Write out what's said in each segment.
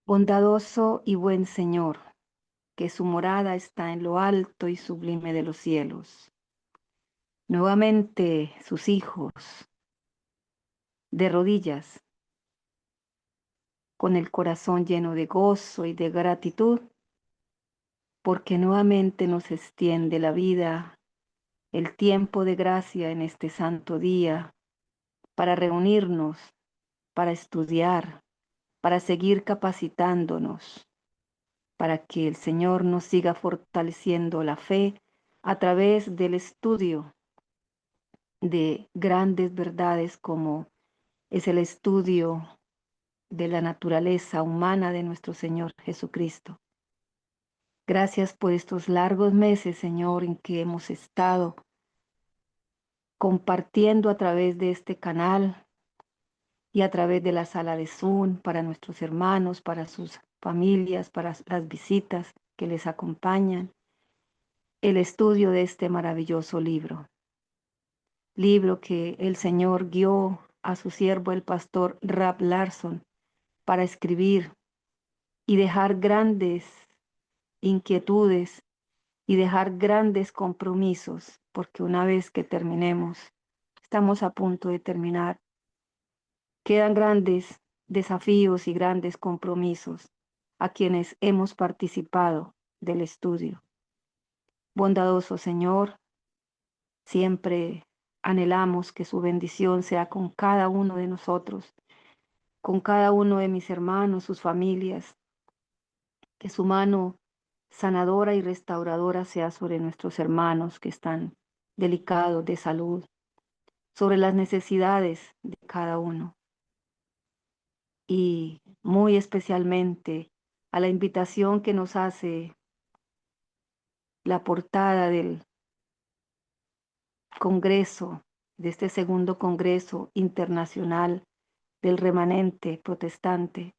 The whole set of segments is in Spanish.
Bondadoso y buen Señor, que su morada está en lo alto y sublime de los cielos. Nuevamente sus hijos, de rodillas, con el corazón lleno de gozo y de gratitud, porque nuevamente nos extiende la vida, el tiempo de gracia en este santo día, para reunirnos, para estudiar, para seguir capacitándonos, para que el Señor nos siga fortaleciendo la fe a través del estudio de grandes verdades como es el estudio de la naturaleza humana de nuestro Señor Jesucristo. Gracias por estos largos meses, Señor, en que hemos estado compartiendo a través de este canal y a través de la sala de Zoom para nuestros hermanos, para sus familias, para las visitas que les acompañan, el estudio de este maravilloso libro. Libro que el Señor guió a su siervo el pastor Rab Larson para escribir y dejar grandes inquietudes y dejar grandes compromisos, porque una vez que terminemos, estamos a punto de terminar, quedan grandes desafíos y grandes compromisos a quienes hemos participado del estudio. Bondadoso Señor, siempre anhelamos que su bendición sea con cada uno de nosotros, con cada uno de mis hermanos, sus familias, que su mano sanadora y restauradora sea sobre nuestros hermanos que están delicados de salud, sobre las necesidades de cada uno y muy especialmente a la invitación que nos hace la portada del Congreso, de este segundo Congreso Internacional del Remanente Protestante,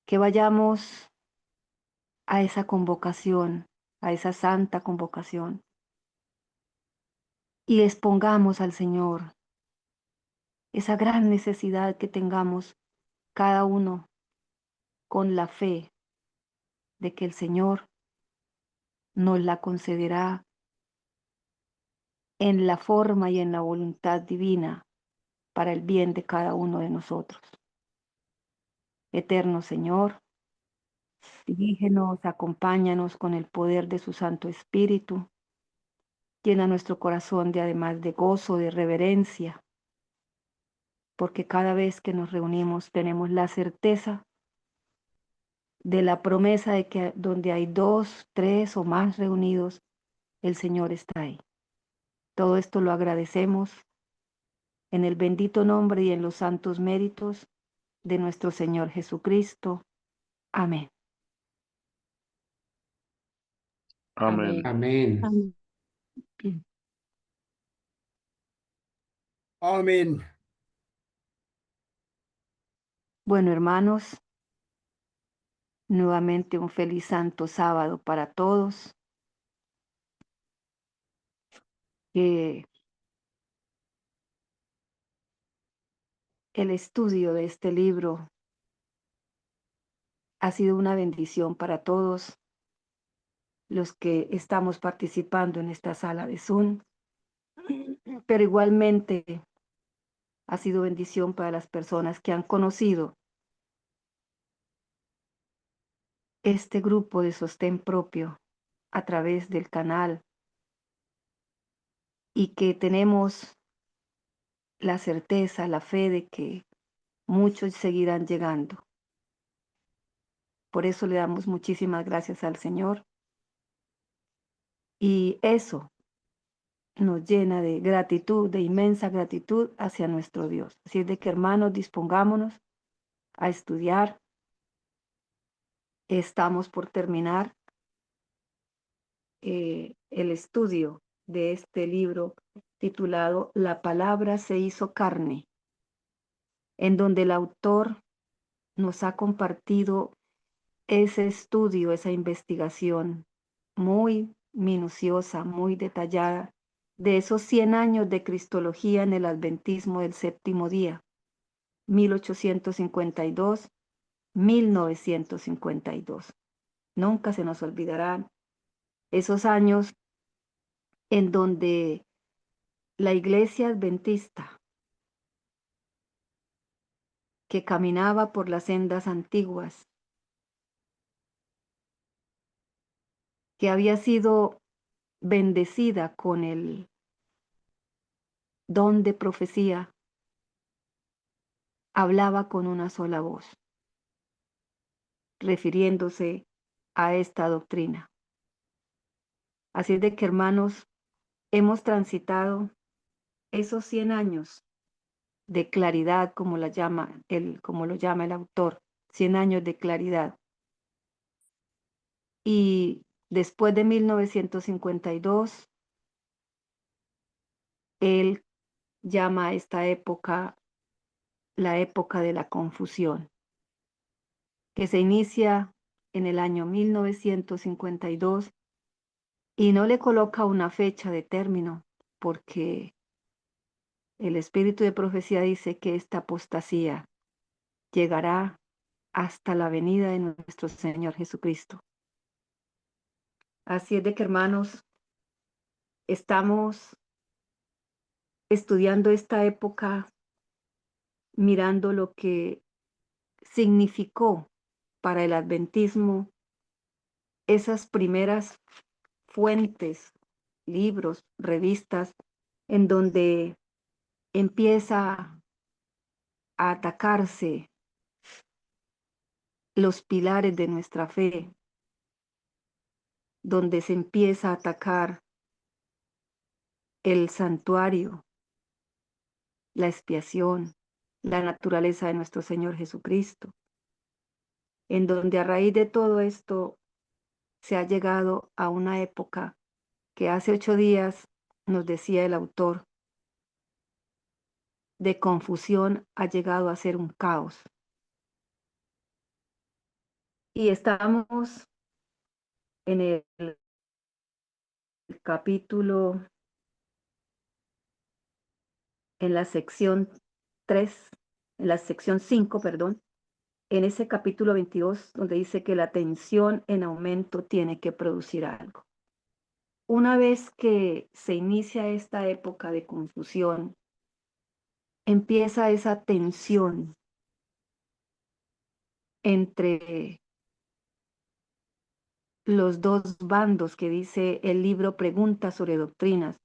que vayamos a esa convocación, a esa santa convocación, y expongamos al Señor esa gran necesidad que tengamos cada uno con la fe de que el Señor nos la concederá en la forma y en la voluntad divina para el bien de cada uno de nosotros. Eterno Señor, dirígenos, acompáñanos con el poder de su Santo Espíritu, llena nuestro corazón de además de gozo, de reverencia, porque cada vez que nos reunimos tenemos la certeza de la promesa de que donde hay 2, 3 o más reunidos, el Señor está ahí. Todo esto lo agradecemos en el bendito nombre y en los santos méritos de nuestro Señor Jesucristo. Amén. Amén. Amén. Amén. Amén. Bueno, hermanos, nuevamente un feliz santo sábado para todos. Que el estudio de este libro ha sido una bendición para todos los que estamos participando en esta sala de Zoom, pero igualmente ha sido bendición para las personas que han conocido este grupo de sostén propio a través del canal y que tenemos la certeza, la fe de que muchos seguirán llegando. Por eso le damos muchísimas gracias al Señor y eso nos llena de gratitud, de inmensa gratitud hacia nuestro Dios. Así es de que, hermanos, dispongámonos a estudiar. Estamos por terminar el estudio de este libro titulado La palabra se hizo carne, en donde el autor nos ha compartido ese estudio, esa investigación muy minuciosa, muy detallada, de esos 100 años de cristología en el adventismo del séptimo día, 1852 1952. Nunca se nos olvidarán esos años en donde la iglesia adventista, que caminaba por las sendas antiguas, que había sido bendecida con el don de profecía, hablaba con una sola voz, refiriéndose a esta doctrina. Así es de que, hermanos, hemos transitado esos 100 años de claridad, como como lo llama el autor, 100 años de claridad. Y después de 1952, él llama a esta época la época de la confusión, que se inicia en el año 1952 y no le coloca una fecha de término, porque el espíritu de profecía dice que esta apostasía llegará hasta la venida de nuestro Señor Jesucristo. Así es de que, hermanos, estamos estudiando esta época, mirando lo que significó para el adventismo esas primeras fuentes, libros, revistas, en donde empieza a atacarse los pilares de nuestra fe, donde se empieza a atacar el santuario, la expiación, la naturaleza de nuestro Señor Jesucristo, en donde a raíz de todo esto se ha llegado a una época que hace 8 días nos decía el autor, de confusión ha llegado a ser un caos. Y estamos en el capítulo, en la sección 3, en la sección 5, perdón, en ese capítulo 22, donde dice que la tensión en aumento tiene que producir algo. Una vez que se inicia esta época de confusión, empieza esa tensión entre los dos bandos que dice el libro Preguntas sobre Doctrinas,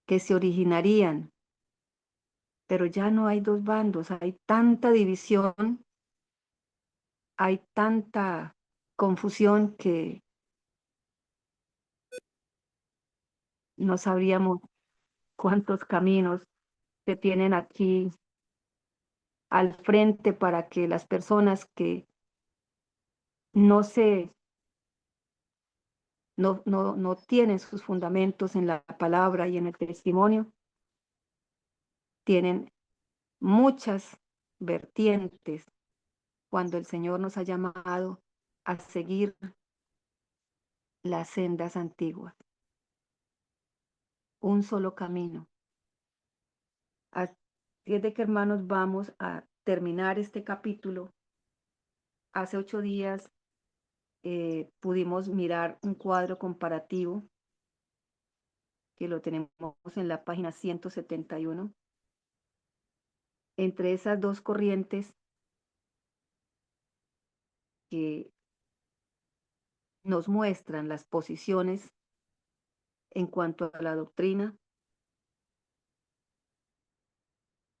que se originarían, pero ya no hay dos bandos, hay tanta división, hay tanta confusión que no sabríamos cuántos caminos se tienen aquí al frente para que las personas que no se no tienen sus fundamentos en la palabra y en el testimonio, tienen muchas vertientes cuando el Señor nos ha llamado a seguir las sendas antiguas, un solo camino. Así es de que, hermanos, vamos a terminar este capítulo. Hace 8 días pudimos mirar un cuadro comparativo que lo tenemos en la página 171. Entre esas dos corrientes que nos muestran las posiciones en cuanto a la doctrina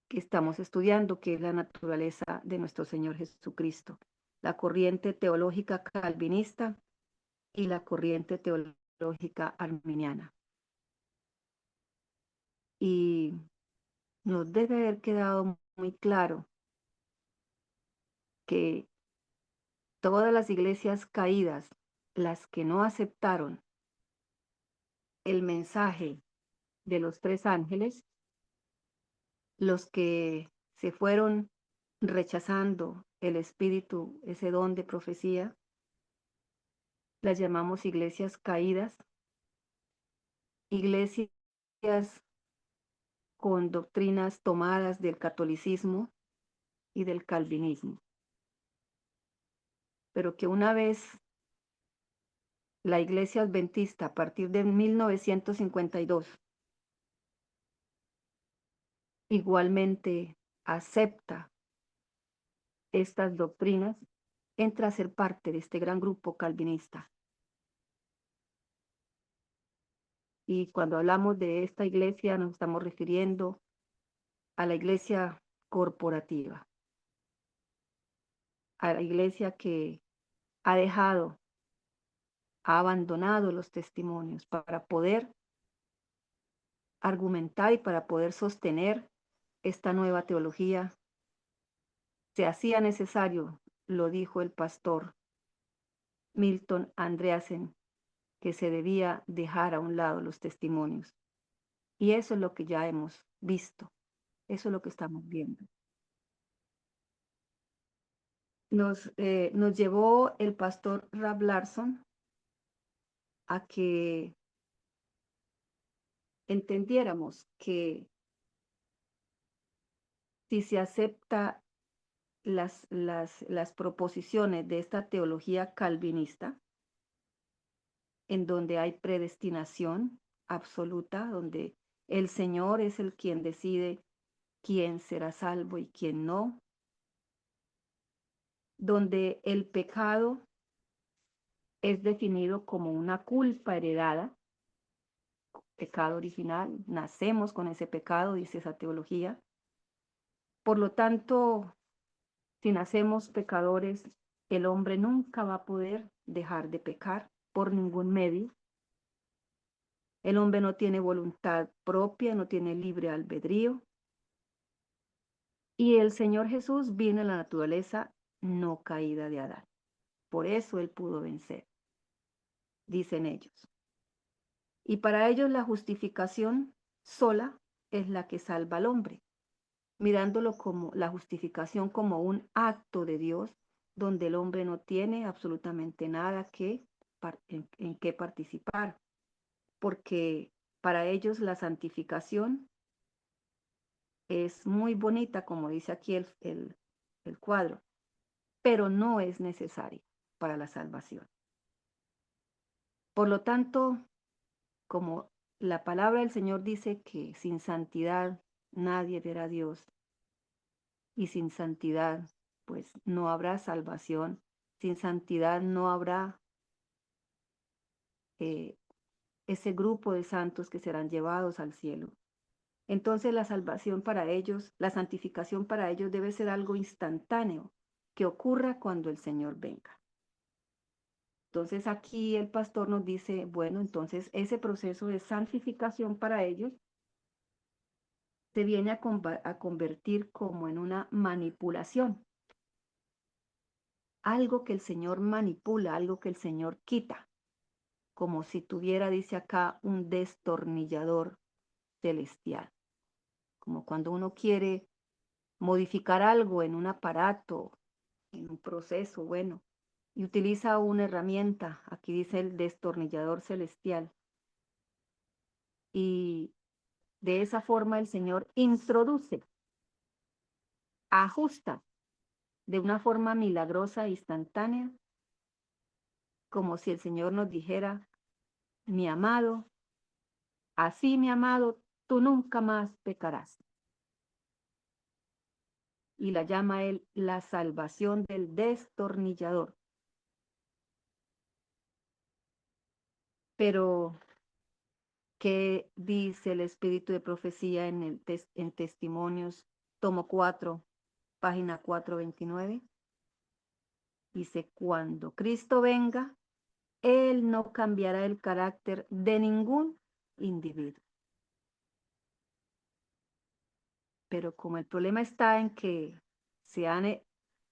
que estamos estudiando, que es la naturaleza de nuestro Señor Jesucristo, la corriente teológica calvinista y la corriente teológica arminiana. Y nos debe haber quedado muy claro que todas las iglesias caídas, las que no aceptaron el mensaje de los 3 ángeles, los que se fueron rechazando el espíritu, ese don de profecía, las llamamos iglesias caídas, iglesias con doctrinas tomadas del catolicismo y del calvinismo. pero que una vez la Iglesia Adventista, a partir de 1952, igualmente acepta estas doctrinas, entra a ser parte de este gran grupo calvinista. Y cuando hablamos de esta iglesia, nos estamos refiriendo a la iglesia corporativa, a la iglesia que ha dejado, ha abandonado los testimonios para poder argumentar y para poder sostener esta nueva teología. Se hacía necesario, lo dijo el pastor Milton Andreasen, que se debía dejar a un lado los testimonios. Y eso es lo que ya hemos visto, eso es lo que estamos viendo. Nos llevó el pastor Rab Larson a que entendiéramos que si se acepta las proposiciones de esta teología calvinista, en donde hay predestinación absoluta, donde el Señor es el quien decide quién será salvo y quién no, donde el pecado es definido como una culpa heredada, pecado original, nacemos con ese pecado, dice esa teología. Por lo tanto, si nacemos pecadores, el hombre nunca va a poder dejar de pecar por ningún medio. El hombre no tiene voluntad propia, no tiene libre albedrío. Y el Señor Jesús vino en la naturaleza no caída de Adán. Por eso él pudo vencer, dicen ellos. Y para ellos la justificación sola es la que salva al hombre, mirándolo como la justificación como un acto de Dios, donde el hombre no tiene absolutamente nada en qué participar, porque para ellos la santificación es muy bonita, como dice aquí el cuadro, pero no es necesaria para la salvación. Por lo tanto, como la palabra del Señor dice que sin santidad nadie verá a Dios, y sin santidad pues no habrá salvación, sin santidad no habrá ese grupo de santos que serán llevados al cielo. Entonces la salvación para ellos, la santificación para ellos debe ser algo instantáneo, que ocurra cuando el Señor venga. Entonces aquí el pastor nos dice, bueno, entonces ese proceso de santificación para ellos se viene a convertir como en una manipulación. Algo que el Señor manipula, algo que el Señor quita, como si tuviera, dice acá, un destornillador celestial. Como cuando uno quiere modificar algo en un aparato, en un proceso, bueno, y utiliza una herramienta, aquí dice el destornillador celestial. Y de esa forma el Señor introduce, ajusta de una forma milagrosa e instantánea, como si el Señor nos dijera, mi amado, así mi amado, tú nunca más pecarás. Y la llama él la salvación del destornillador. Pero, ¿qué dice el Espíritu de Profecía en Testimonios, tomo 4, página 429? Dice, cuando Cristo venga, Él no cambiará el carácter de ningún individuo. Pero como el problema está en que se han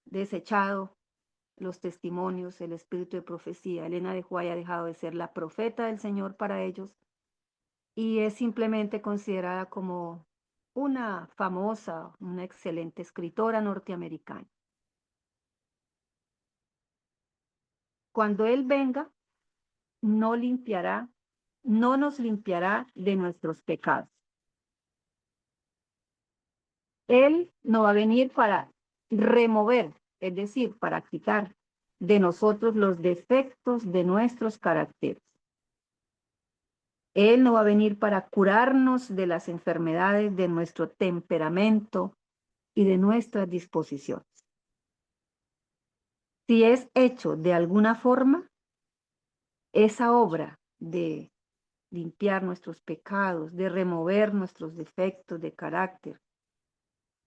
desechado los testimonios, el espíritu de profecía, Elena de White ha dejado de ser la profeta del Señor para ellos y es simplemente considerada como una famosa, una excelente escritora norteamericana. Cuando Él venga, no nos limpiará de nuestros pecados. Él no va a venir para remover, es decir, para quitar de nosotros los defectos de nuestros caracteres. Él no va a venir para curarnos de las enfermedades de nuestro temperamento y de nuestras disposiciones. Si es hecho de alguna forma, esa obra de limpiar nuestros pecados, de remover nuestros defectos de carácter,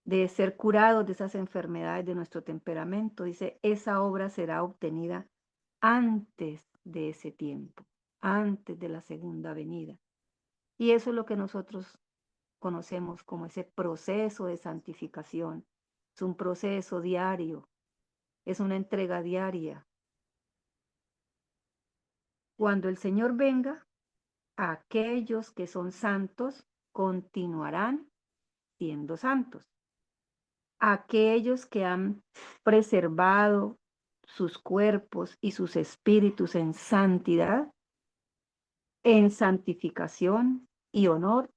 de ser curados de esas enfermedades de nuestro temperamento, dice, esa obra será obtenida antes de ese tiempo, antes de la segunda venida. Y eso es lo que nosotros conocemos como ese proceso de santificación. Es un proceso diario, es una entrega diaria. Cuando el Señor venga, aquellos que son santos continuarán siendo santos. Aquellos que han preservado sus cuerpos y sus espíritus en santidad, en santificación y honor,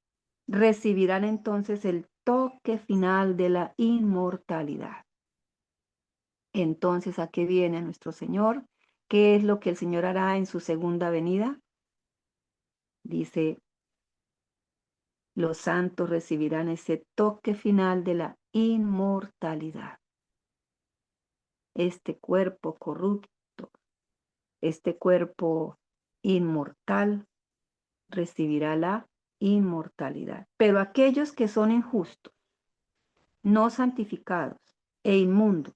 recibirán entonces el toque final de la inmortalidad. Entonces, ¿a qué viene nuestro Señor? ¿Qué es lo que el Señor hará en su segunda venida? Dice, los santos recibirán ese toque final de la inmortalidad. Este cuerpo corrupto, este cuerpo inmortal, recibirá la inmortalidad. Pero aquellos que son injustos, no santificados e inmundos,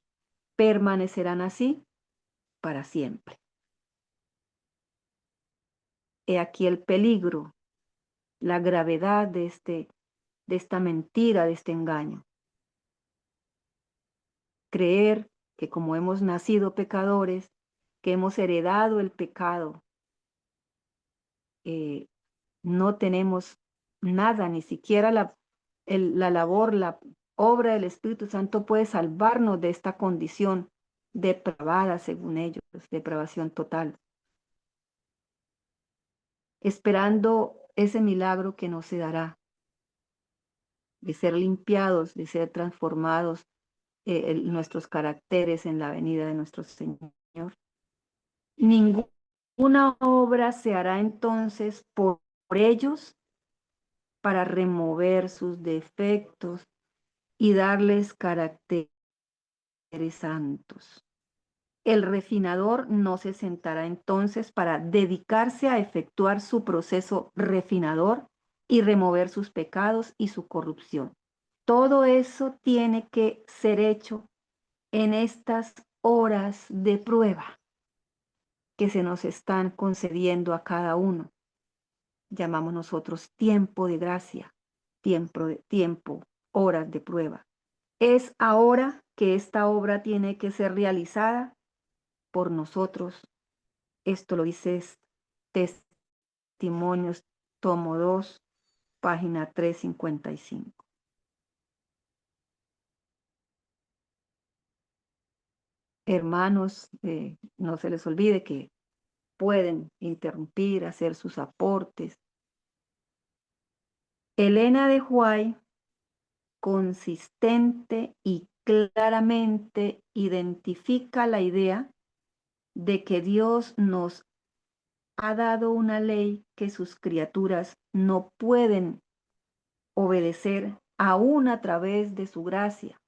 permanecerán así para siempre. He aquí el peligro, la gravedad de esta mentira, de este engaño. Creer que como hemos nacido pecadores, que hemos heredado el pecado, no tenemos nada, ni siquiera la labor, la obra del Espíritu Santo puede salvarnos de esta condición depravada, según ellos, depravación total. Esperando ese milagro que no se dará, de ser limpiados, de ser transformados nuestros caracteres en la venida de nuestro Señor. Ninguna obra se hará entonces por ellos para remover sus defectos y darles caracteres santos. El refinador no se sentará entonces para dedicarse a efectuar su proceso refinador y remover sus pecados y su corrupción. Todo eso tiene que ser hecho en estas horas de prueba que se nos están concediendo a cada uno. Llamamos nosotros tiempo de gracia, tiempo, horas de prueba. Es ahora que esta obra tiene que ser realizada por nosotros. Esto lo dice Testimonios, tomo 2, página 355. Hermanos, no se les olvide que pueden interrumpir, hacer sus aportes. Elena de White, consistente y claramente identifica la idea de que Dios nos ha dado una ley que sus criaturas no pueden obedecer aún a través de su gracia,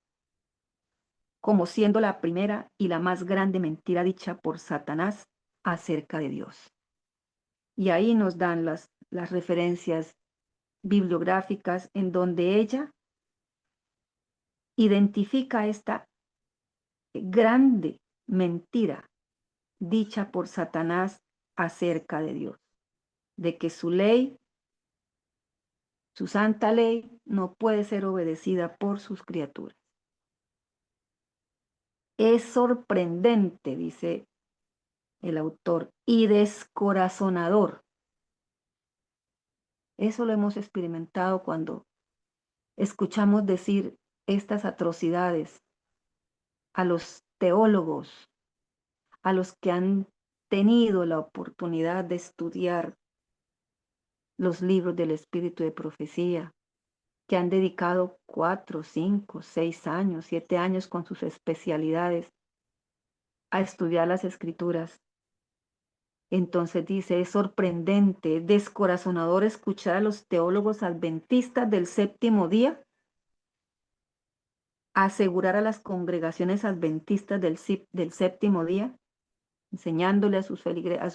como siendo la primera y la más grande mentira dicha por Satanás acerca de Dios. Y ahí nos dan las referencias bibliográficas en donde ella identifica esta grande mentira dicha por Satanás acerca de Dios, de que su ley, su santa ley, no puede ser obedecida por sus criaturas. Es sorprendente, dice el autor, y descorazonador. Eso lo hemos experimentado cuando escuchamos decir estas atrocidades a los teólogos, a los que han tenido la oportunidad de estudiar los libros del Espíritu de Profecía, que han dedicado 4, 5, 6 años, 7 años con sus especialidades a estudiar las escrituras. Entonces dice, es sorprendente, descorazonador escuchar a los teólogos adventistas del séptimo día asegurar a las congregaciones adventistas del séptimo día, enseñándole a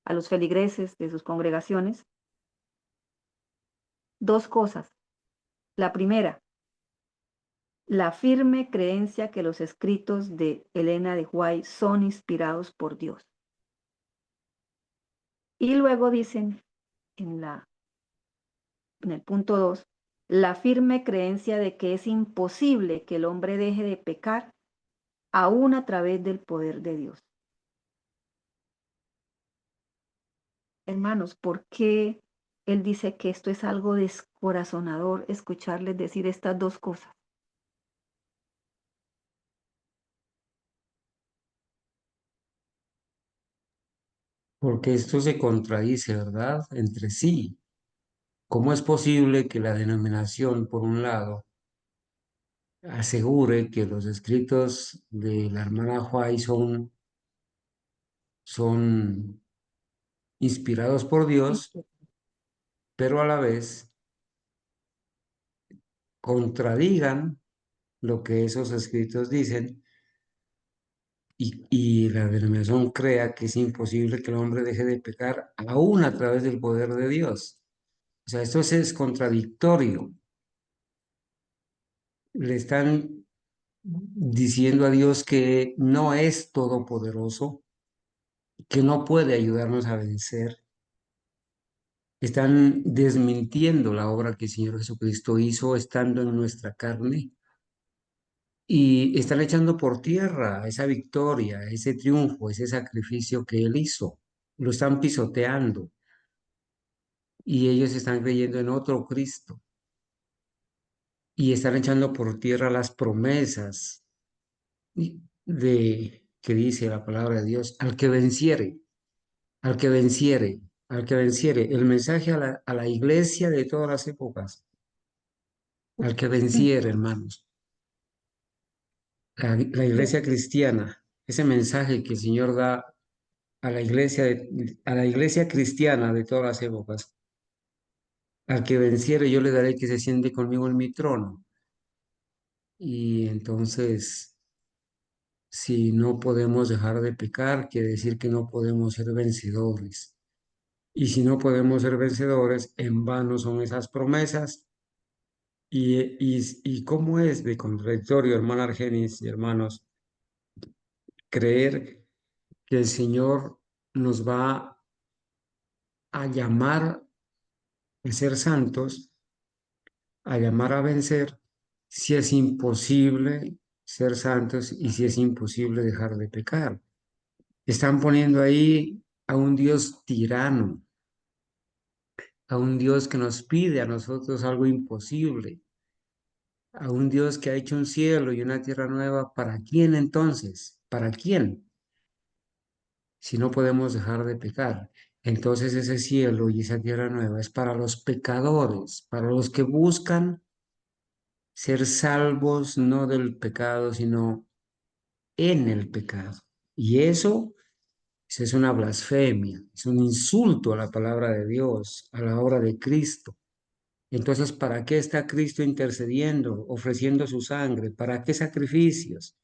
a los feligreses de sus congregaciones, dos cosas. La primera, la firme creencia que los escritos de Elena de White son inspirados por Dios. Y luego dicen en el punto 2, la firme creencia de que es imposible que el hombre deje de pecar aún a través del poder de Dios. Hermanos, ¿por qué él dice que esto es algo descorazonador escucharles decir estas dos cosas? Porque esto se contradice, ¿verdad? Entre sí. ¿Cómo es posible que la denominación, por un lado, asegure que los escritos de la hermana White son inspirados por Dios, pero a la vez contradigan lo que esos escritos dicen y la denominación crea que es imposible que el hombre deje de pecar aún a través del poder de Dios? O sea, esto es contradictorio. Le están diciendo a Dios que no es todopoderoso, que no puede ayudarnos a vencer. Están desmintiendo la obra que el Señor Jesucristo hizo estando en nuestra carne y están echando por tierra esa victoria, ese triunfo, ese sacrificio que Él hizo. Lo están pisoteando y ellos están creyendo en otro Cristo y están echando por tierra las promesas de que dice la palabra de Dios, al que venciere, al que venciere, al que venciere. El mensaje a la iglesia de todas las épocas, al que venciere, hermanos. La iglesia cristiana, ese mensaje que el Señor da a la iglesia, a la iglesia cristiana de todas las épocas. Al que venciere yo le daré que se siente conmigo en mi trono. Y entonces, si no podemos dejar de pecar, quiere decir que no podemos ser vencedores. Y si no podemos ser vencedores, en vano son esas promesas. Y cómo es de contradictorio, hermana Argenis y hermanos, creer que el Señor nos va a llamar a ser santos, a llamar a vencer, si es imposible ser santos y si es imposible dejar de pecar. Están poniendo ahí a un Dios tirano, a un Dios que nos pide a nosotros algo imposible, a un Dios que ha hecho un cielo y una tierra nueva. ¿Para quién entonces? ¿Para quién? Si no podemos dejar de pecar. Entonces ese cielo y esa tierra nueva es para los pecadores, para los que buscan ser salvos no del pecado, sino en el pecado. Y eso es una blasfemia, es un insulto a la palabra de Dios, a la obra de Cristo. Entonces, ¿para qué está Cristo intercediendo, ofreciendo su sangre? ¿Para qué sacrificios?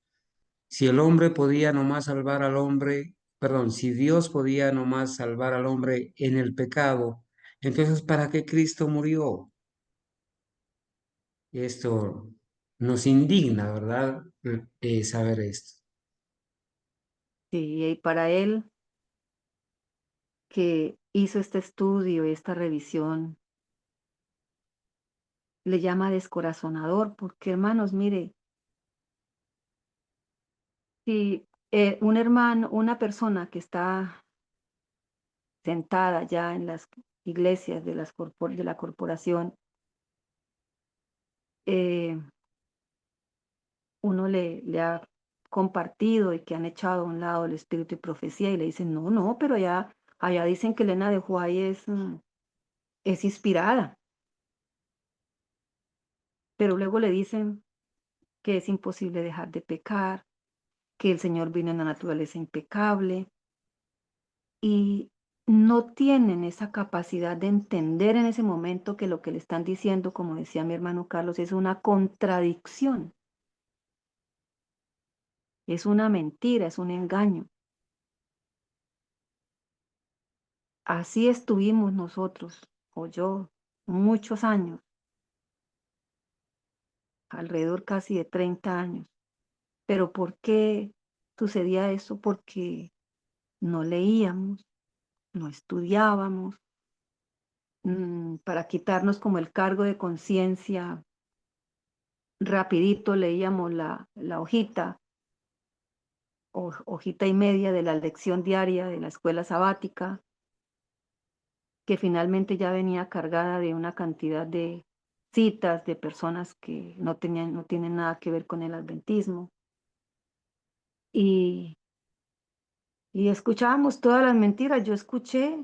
Si el hombre podía nomás salvar al hombre, perdón, si Dios podía nomás salvar al hombre en el pecado, entonces ¿para qué Cristo murió? Esto nos indigna, ¿verdad? Saber esto. Sí, y para él que hizo este estudio y esta revisión, le llama descorazonador, porque hermanos, mire, si un hermano, una persona que está sentada ya en las iglesias de de la corporación, eh, uno le ha compartido y que han echado a un lado el espíritu y profecía y le dicen, no, no, pero allá dicen que Elena de White es inspirada, pero luego le dicen que es imposible dejar de pecar, que el Señor vino en la naturaleza impecable, y no tienen esa capacidad de entender en ese momento que lo que le están diciendo, como decía mi hermano Carlos, es una contradicción, es una mentira, es un engaño. Así estuvimos nosotros, o yo, muchos años, alrededor casi de 30 años. Pero ¿por qué sucedía eso? Porque no leíamos, no estudiábamos, para quitarnos como el cargo de conciencia. Rapidito leíamos la hojita, hojita y media de la lección diaria de la escuela sabática, que finalmente ya venía cargada de una cantidad de citas de personas que no tienen nada que ver con el adventismo. Y, y escuchábamos todas las mentiras. Yo escuché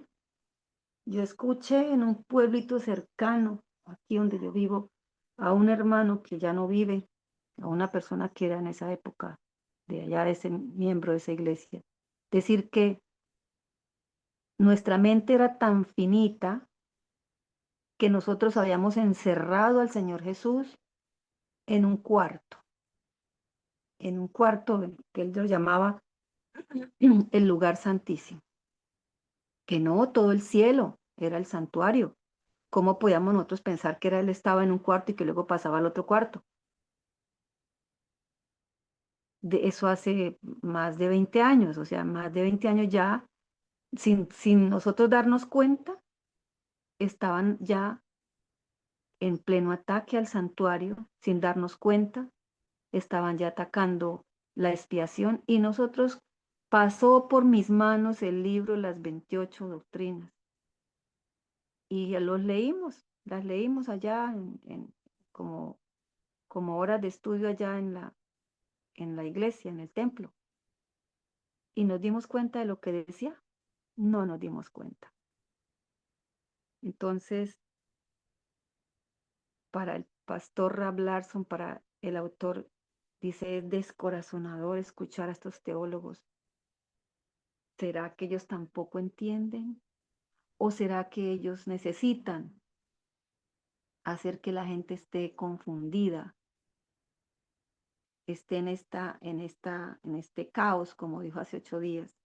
en un pueblito cercano, aquí donde yo vivo, a un hermano que ya no vive, a una persona que era en esa época de allá, de ese miembro de esa iglesia, decir que nuestra mente era tan finita que nosotros habíamos encerrado al Señor Jesús en un cuarto que él lo llamaba el lugar santísimo, que no todo el cielo era el santuario. ¿Cómo podíamos nosotros pensar que él estaba en un cuarto y que luego pasaba al otro cuarto? De eso hace más de 20 años, o sea, más de 20 años ya, sin nosotros darnos cuenta, estaban ya en pleno ataque al santuario, sin darnos cuenta, estaban ya atacando la expiación, y nosotros pasó por mis manos el libro Las 28 Doctrinas, y ya las leímos allá como, como horas de estudio allá en la iglesia, en el templo, y nos dimos cuenta de lo que decía. No nos dimos cuenta. Entonces, para el pastor Rab Larson, para el autor, dice, es descorazonador escuchar a estos teólogos. ¿Será que ellos tampoco entienden? ¿O será que ellos necesitan hacer que la gente esté confundida, esté en este caos, como dijo hace 8 días?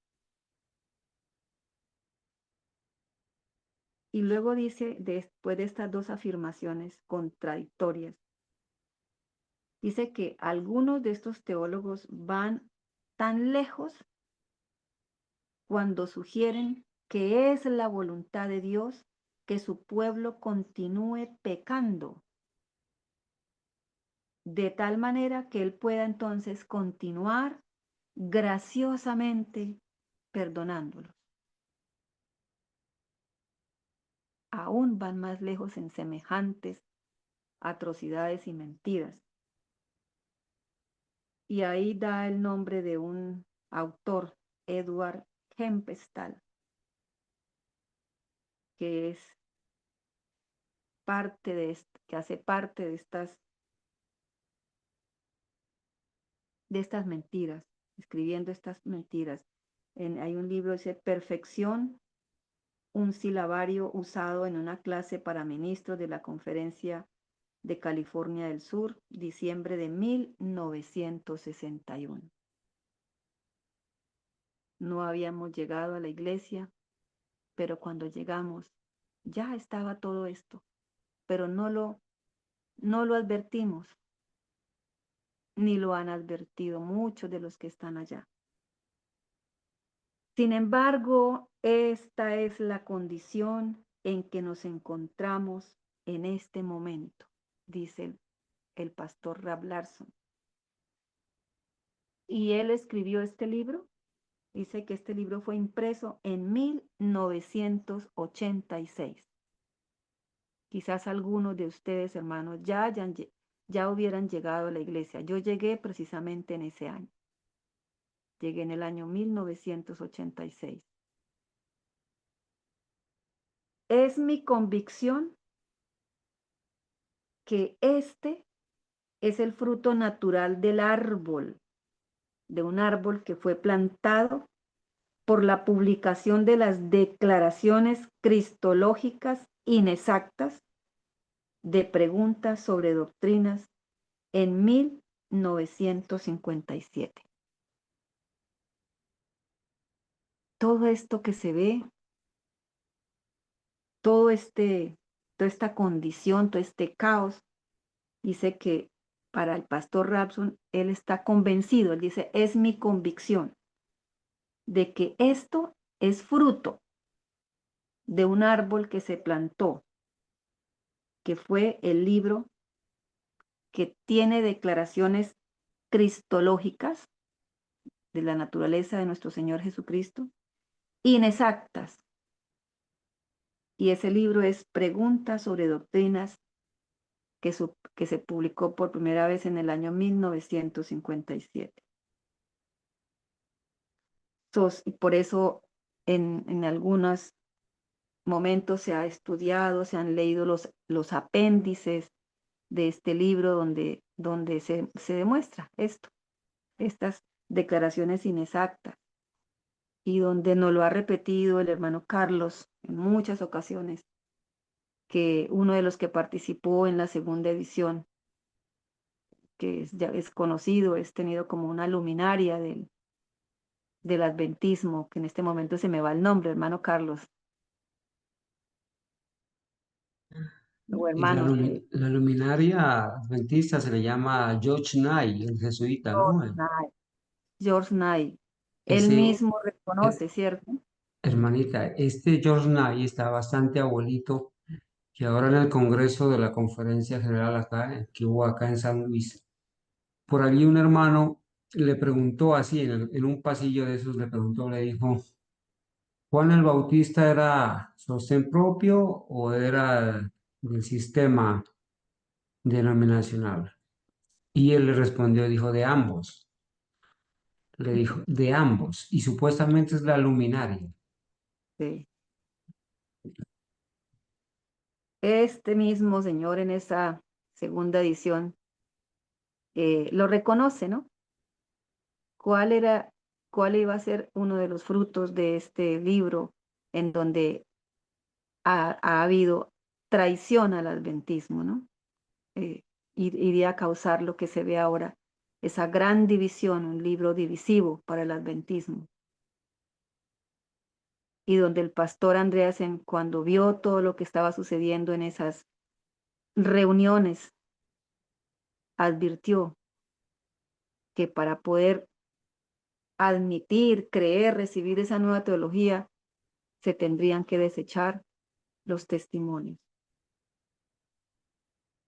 Y luego dice, después de estas dos afirmaciones contradictorias, dice que algunos de estos teólogos van tan lejos cuando sugieren que es la voluntad de Dios que su pueblo continúe pecando, de tal manera que Él pueda entonces continuar graciosamente perdonándolos. Aún van más lejos en semejantes atrocidades y mentiras. Y ahí da el nombre de un autor, Edward Hempstead, que es que hace parte de estas mentiras, escribiendo estas mentiras. Hay un libro que dice Perfección, un silabario usado en una clase para ministros de la Conferencia de California del Sur, diciembre de 1961. No habíamos llegado a la iglesia, pero cuando llegamos ya estaba todo esto, pero no lo advertimos, ni lo han advertido muchos de los que están allá. Sin embargo, esta es la condición en que nos encontramos en este momento, dice el pastor Rab Larson. Y él escribió este libro. Dice que este libro fue impreso en 1986. Quizás algunos de ustedes, hermanos, ya hubieran llegado a la iglesia. Yo llegué precisamente en ese año. Llegué en el año 1986. Es mi convicción que este es el fruto natural del árbol de un árbol que fue plantado por la publicación de las declaraciones cristológicas inexactas de preguntas sobre doctrinas en 1957. Todo esto que se ve, toda esta condición, todo este caos, dice que para el pastor Rabson, él está convencido, él dice, es mi convicción de que esto es fruto de un árbol que se plantó, que fue el libro que tiene declaraciones cristológicas de la naturaleza de nuestro Señor Jesucristo, inexactas. Y ese libro es Preguntas sobre Doctrinas que se publicó por primera vez en el año 1957. Y por eso en algunos momentos se ha estudiado, se han leído los apéndices de este libro donde se demuestra estas declaraciones inexactas, y donde nos lo ha repetido el hermano Carlos en muchas ocasiones, que uno de los que participó en la segunda edición, que ya es conocido, es tenido como una luminaria del adventismo, que en este momento se me va el nombre, hermano Carlos, o Y la, hermanos. la luminaria adventista se le llama George Knight, el jesuita, ¿no? George Knight, él Ese, mismo reconoce, ¿cierto? hermanita, este George Knight está bastante abuelito, que ahora en el Congreso de la Conferencia General acá, que hubo acá en San Luis, por allí un hermano le preguntó así, en un pasillo de esos le preguntó, le dijo, ¿Juan el Bautista era sostén propio o era del sistema denominacional? Y él le respondió, dijo, de ambos. Le dijo, de ambos. Y supuestamente es la luminaria. Sí. Este mismo señor en esa segunda edición lo reconoce, ¿no? ¿Cuál era, cuál iba a ser uno de los frutos de este libro en donde ha habido traición al adventismo, ¿no? Iría a causar lo que se ve ahora, esa gran división, un libro divisivo para el adventismo. Y donde el pastor Andreasen, cuando vio todo lo que estaba sucediendo en esas reuniones, advirtió que para poder admitir, creer, recibir esa nueva teología, se tendrían que desechar los testimonios.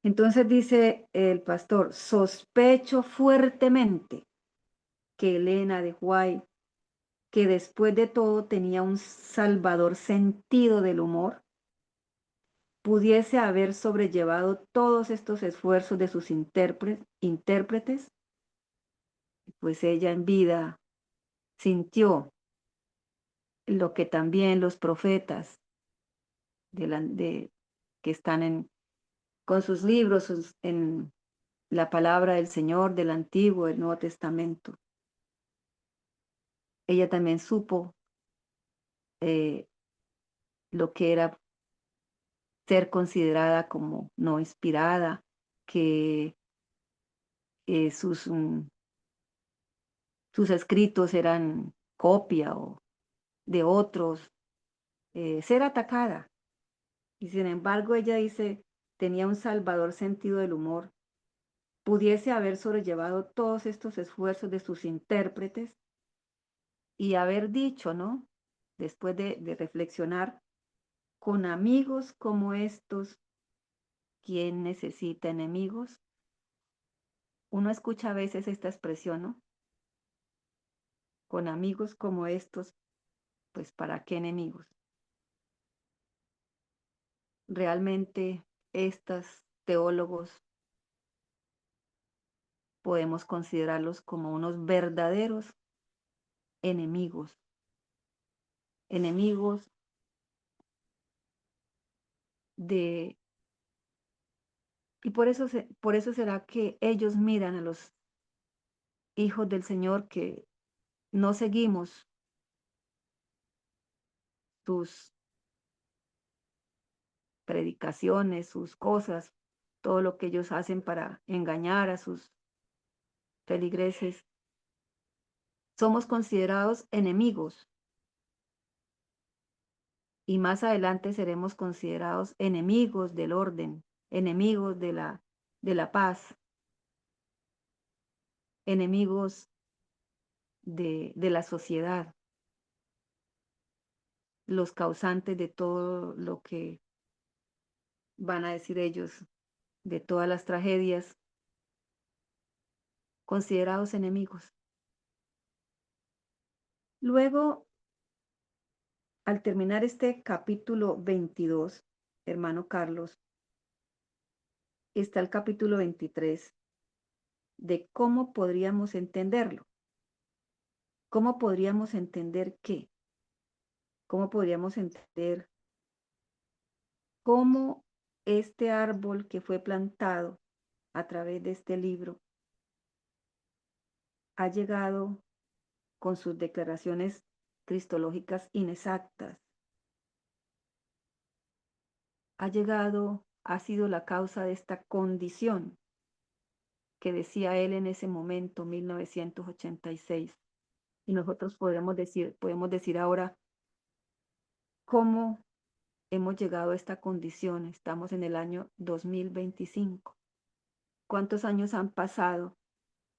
Entonces dice el pastor, sospecho fuertemente que Elena de White, que después de todo tenía un salvador sentido del humor, pudiese haber sobrellevado todos estos esfuerzos de sus intérpretes, pues ella en vida sintió lo que también los profetas que están con sus libros en la palabra del Señor del Antiguo, del Nuevo Testamento. Ella también supo eh, lo que era ser considerada como no inspirada, que sus escritos eran copia o de otros, ser atacada. Y sin embargo, ella dice, tenía un salvador sentido del humor, pudiese haber sobrellevado todos estos esfuerzos de sus intérpretes y haber dicho, ¿no? Después de reflexionar, con amigos como estos, ¿quién necesita enemigos? Uno escucha a veces esta expresión, ¿no? Con amigos como estos, pues ¿para qué enemigos? Realmente estos teólogos podemos considerarlos como unos verdaderos enemigos, enemigos de... Y por eso será que ellos miran hijos del Señor que no seguimos sus predicaciones, sus cosas, todo lo que ellos hacen para engañar a sus feligreses, somos considerados enemigos y más adelante seremos considerados enemigos del orden, enemigos de la paz, enemigos de la sociedad, los causantes de todo lo que van a decir ellos, de todas las tragedias, considerados enemigos. Luego, al terminar este capítulo 22, hermano Carlos, está el capítulo 23 de cómo podríamos entenderlo. ¿Cómo podríamos entender qué? ¿Cómo podríamos entender cómo este árbol que fue plantado a través de este libro ha llegado con sus declaraciones cristológicas inexactas? Ha llegado, ha sido la causa de esta condición que decía él en ese momento, 1986. Y nosotros podemos decir ahora cómo hemos llegado a esta condición. Estamos en el año 2025. ¿Cuántos años han pasado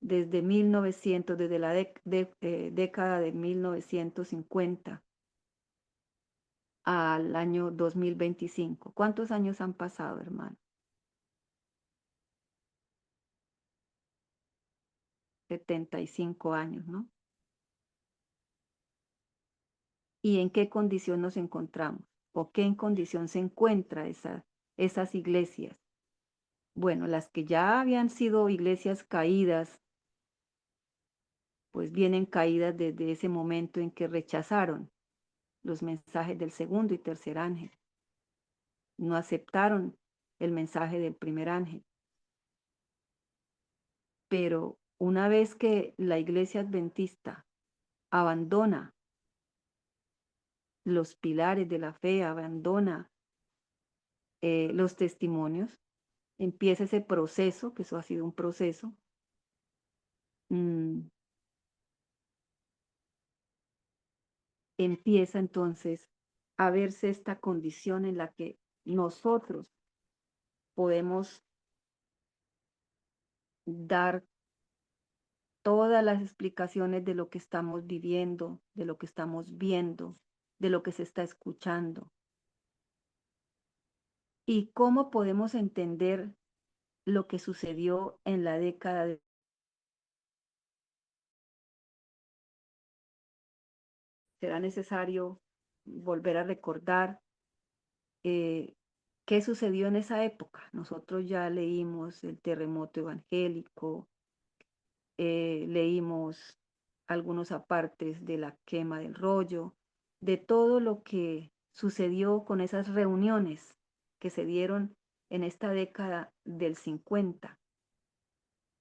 desde 1900, desde la década de 1950 al año 2025? ¿Cuántos años han pasado, hermano? 75 años, ¿no? ¿Y en qué condición nos encontramos? ¿O qué en condición se encuentran esas iglesias? Bueno, las que ya habían sido iglesias caídas, pues vienen caídas desde ese momento en que rechazaron los mensajes del segundo y tercer ángel. No aceptaron el mensaje del primer ángel. Pero una vez que la iglesia adventista abandona los pilares de la fe, abandona los testimonios, empieza ese proceso, que eso ha sido un proceso, empieza entonces a verse esta condición en la que nosotros podemos dar todas las explicaciones de lo que estamos viviendo, de lo que estamos viendo, de lo que se está escuchando. ¿Y cómo podemos entender lo que sucedió en la década de... Será necesario volver a recordar qué sucedió en esa época. Nosotros ya leímos el terremoto evangélico, leímos algunos apartes de la quema del rollo, de todo lo que sucedió con esas reuniones que se dieron en esta década del 50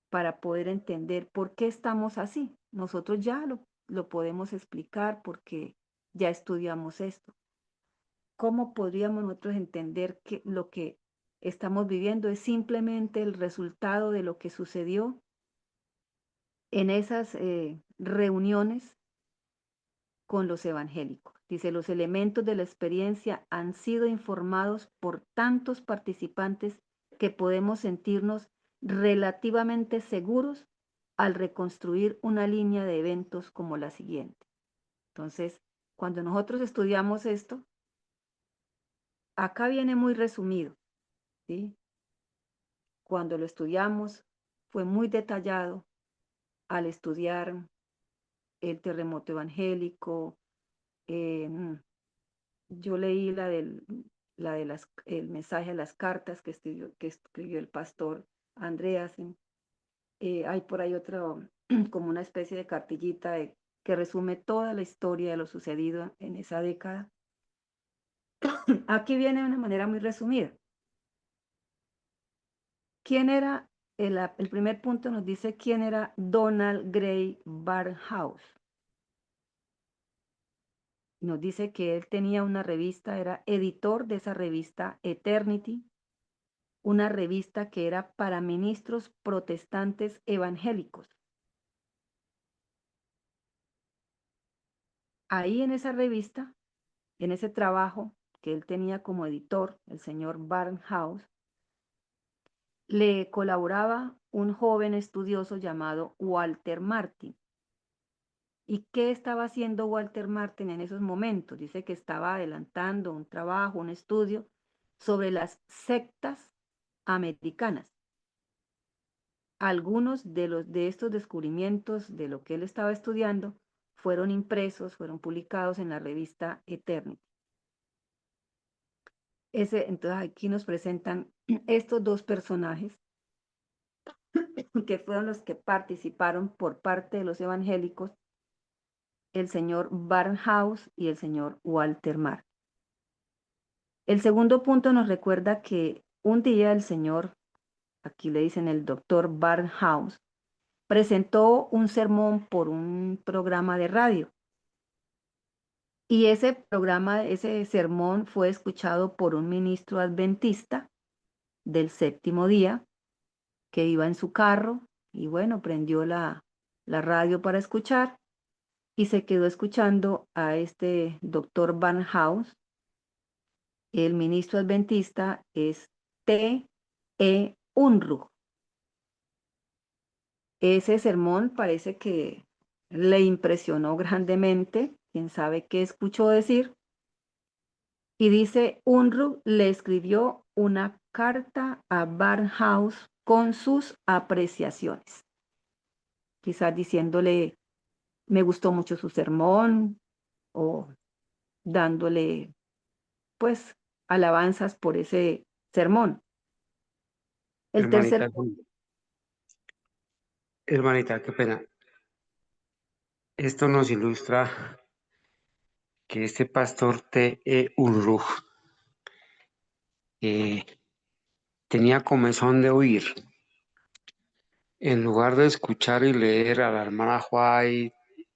para poder entender por qué estamos así. Nosotros ya lo podemos explicar porque ya estudiamos esto. ¿Cómo podríamos nosotros entender que lo que estamos viviendo es simplemente el resultado de lo que sucedió en esas reuniones con los evangélicos? Dice, los elementos de la experiencia han sido informados por tantos participantes que podemos sentirnos relativamente seguros al reconstruir una línea de eventos como la siguiente. Entonces, cuando nosotros estudiamos esto, acá viene muy resumido, ¿sí? Cuando lo estudiamos, fue muy detallado al estudiar el terremoto evangélico. Yo leí el mensaje a las cartas que escribió el pastor Andreasen. Hay por ahí otro, como una especie de cartillita que resume toda la historia de lo sucedido en esa década. Aquí viene de una manera muy resumida. ¿Quién era el primer punto nos dice quién era Donald Gray Barnhouse. Nos dice que él tenía una revista, era editor de esa revista Eternity, una revista que era para ministros protestantes evangélicos. Ahí en esa revista, en ese trabajo que él tenía como editor, el señor Barnhouse, le colaboraba un joven estudioso llamado Walter Martin. ¿Y qué estaba haciendo Walter Martin en esos momentos? Dice que estaba adelantando un trabajo, un estudio sobre las sectas americanas. Algunos de estos descubrimientos de lo que él estaba estudiando fueron impresos, fueron publicados en la revista Eternity. Entonces aquí nos presentan estos dos personajes que fueron los que participaron por parte de los evangélicos, el señor Barnhouse y el señor Walter Martin. El segundo punto nos recuerda que un día el señor, aquí le dicen el doctor Barnhouse, presentó un sermón por un programa de radio. Y ese programa, ese sermón fue escuchado por un ministro adventista del séptimo día que iba en su carro y bueno, prendió la radio para escuchar y se quedó escuchando a este doctor Barnhouse. El ministro adventista es T.E. Unruh. Ese sermón parece que le impresionó grandemente, quién sabe qué escuchó decir. Y dice, Unruh le escribió una carta a Barnhouse con sus apreciaciones. Quizás diciéndole, me gustó mucho su sermón, o dándole, pues, alabanzas por ese sermón. El tercer Hermanita, qué pena. Esto nos ilustra que este pastor T.E. Unruh tenía comezón de oír. En lugar de escuchar y leer a la hermana White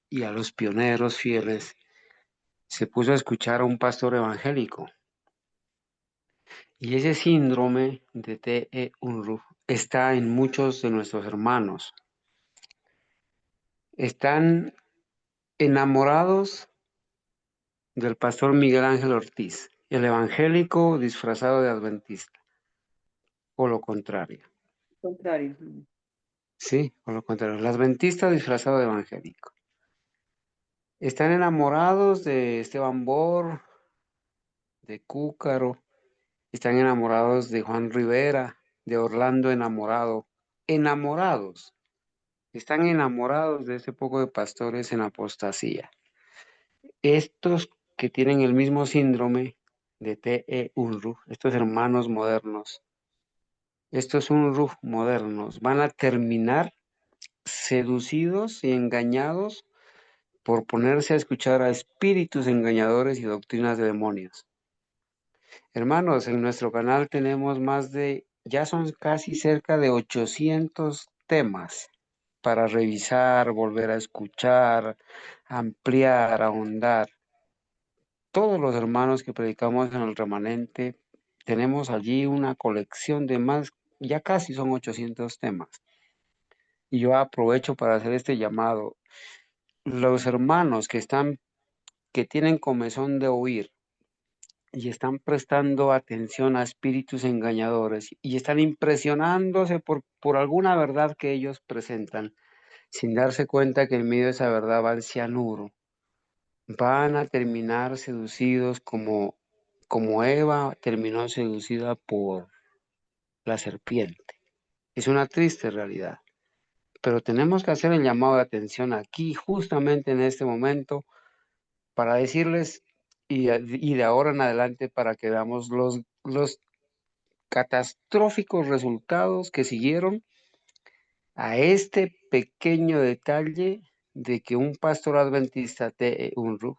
y a los pioneros fieles, se puso a escuchar a un pastor evangélico. Y ese síndrome de T.E. Unruh está en muchos de nuestros hermanos. Están enamorados del pastor Miguel Ángel Ortiz, el evangélico disfrazado de adventista, o lo contrario. contrario. Sí, o lo contrario, el adventista disfrazado de evangélico. Están enamorados de Esteban Bor, de Cúcaro, están enamorados de Juan Rivera, de Orlando Enamorado, enamorados. Están enamorados de ese poco de pastores en apostasía. Estos que tienen el mismo síndrome de T.E. Unruh, estos hermanos modernos, estos Unruh modernos, van a terminar seducidos y engañados por ponerse a escuchar a espíritus engañadores y doctrinas de demonios. Hermanos, en nuestro canal tenemos ya son casi cerca de 800 temas para revisar, volver a escuchar, ampliar, ahondar. Todos los hermanos que predicamos en el remanente tenemos allí una colección de ya casi son 800 temas. Y yo aprovecho para hacer este llamado. Los hermanos que tienen comezón de oír y están prestando atención a espíritus engañadores y están impresionándose por alguna verdad que ellos presentan, sin darse cuenta que en medio de esa verdad va el cianuro, van a terminar seducidos como Eva terminó seducida por la serpiente. Es una triste realidad, pero tenemos que hacer el llamado de atención aquí, justamente en este momento, para decirles, y de ahora en adelante, para que veamos los catastróficos resultados que siguieron a este pequeño detalle de que un pastor adventista T.E. Unruh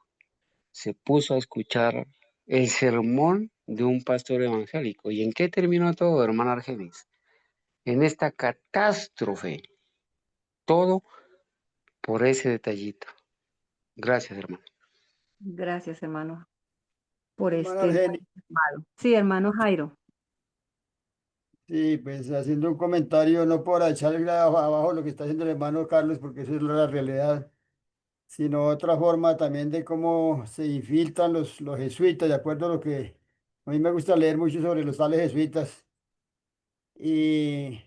se puso a escuchar el sermón de un pastor evangélico. ¿Y en qué terminó todo, hermana Argenis? en esta catástrofe. Todo por ese detallito. Gracias, hermano. Gracias, hermano, por Hermano este Argenis, llamado. Sí, hermano Jairo. sí, pues haciendo un comentario, no por echarle abajo lo que está haciendo el hermano Carlos, porque eso es la realidad, sino otra forma también de cómo se infiltran los jesuitas, de acuerdo a lo que a mí me gusta leer mucho sobre los tales jesuitas. Y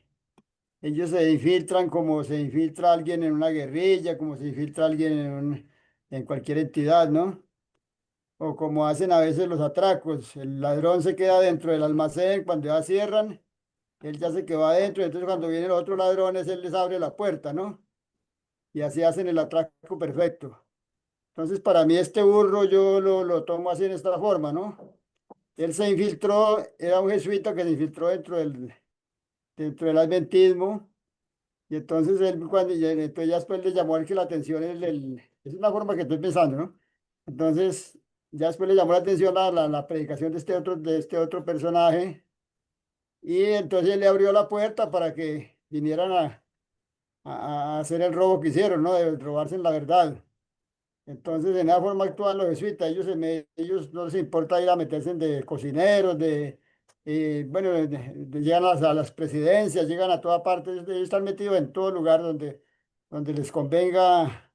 ellos se infiltran como se infiltra alguien en una guerrilla, como se infiltra alguien en cualquier entidad, ¿no? O como hacen a veces los atracos. El ladrón se queda dentro del almacén cuando ya cierran, él ya se quedó adentro, entonces cuando vienen los otros ladrones, él les abre la puerta, ¿no? Y así hacen el atraco perfecto. Entonces, para mí este burro yo lo tomo así en esta forma, ¿no? Él se infiltró, era un jesuita que se infiltró dentro del adventismo. Y entonces él, entonces ya después le llamó que la atención, es una forma que estoy pensando, ¿no? Entonces, ya después le llamó la atención la predicación de este otro personaje, y entonces él le abrió la puerta para que vinieran a hacer el robo que hicieron, ¿no? De robarse la verdad. Entonces, en esa forma actúan los jesuitas. Ellos no les importa ir a meterse de cocineros, bueno, llegan a las presidencias, llegan a toda parte. Ellos están metidos en todo lugar donde les convenga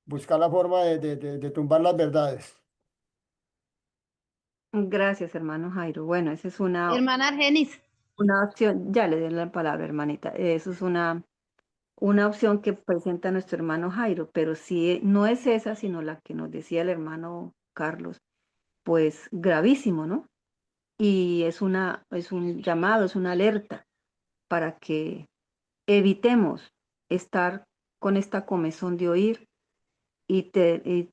buscar la forma de tumbar las verdades. Gracias, hermano Jairo. Bueno, esa es Hermana Argenis, una opción. Ya le doy la palabra, hermanita. Eso es una opción que presenta nuestro hermano Jairo, pero si no es esa, sino la que nos decía el hermano Carlos, pues gravísimo, ¿no? Y es un llamado, es una alerta para que evitemos estar con esta comezón de oír y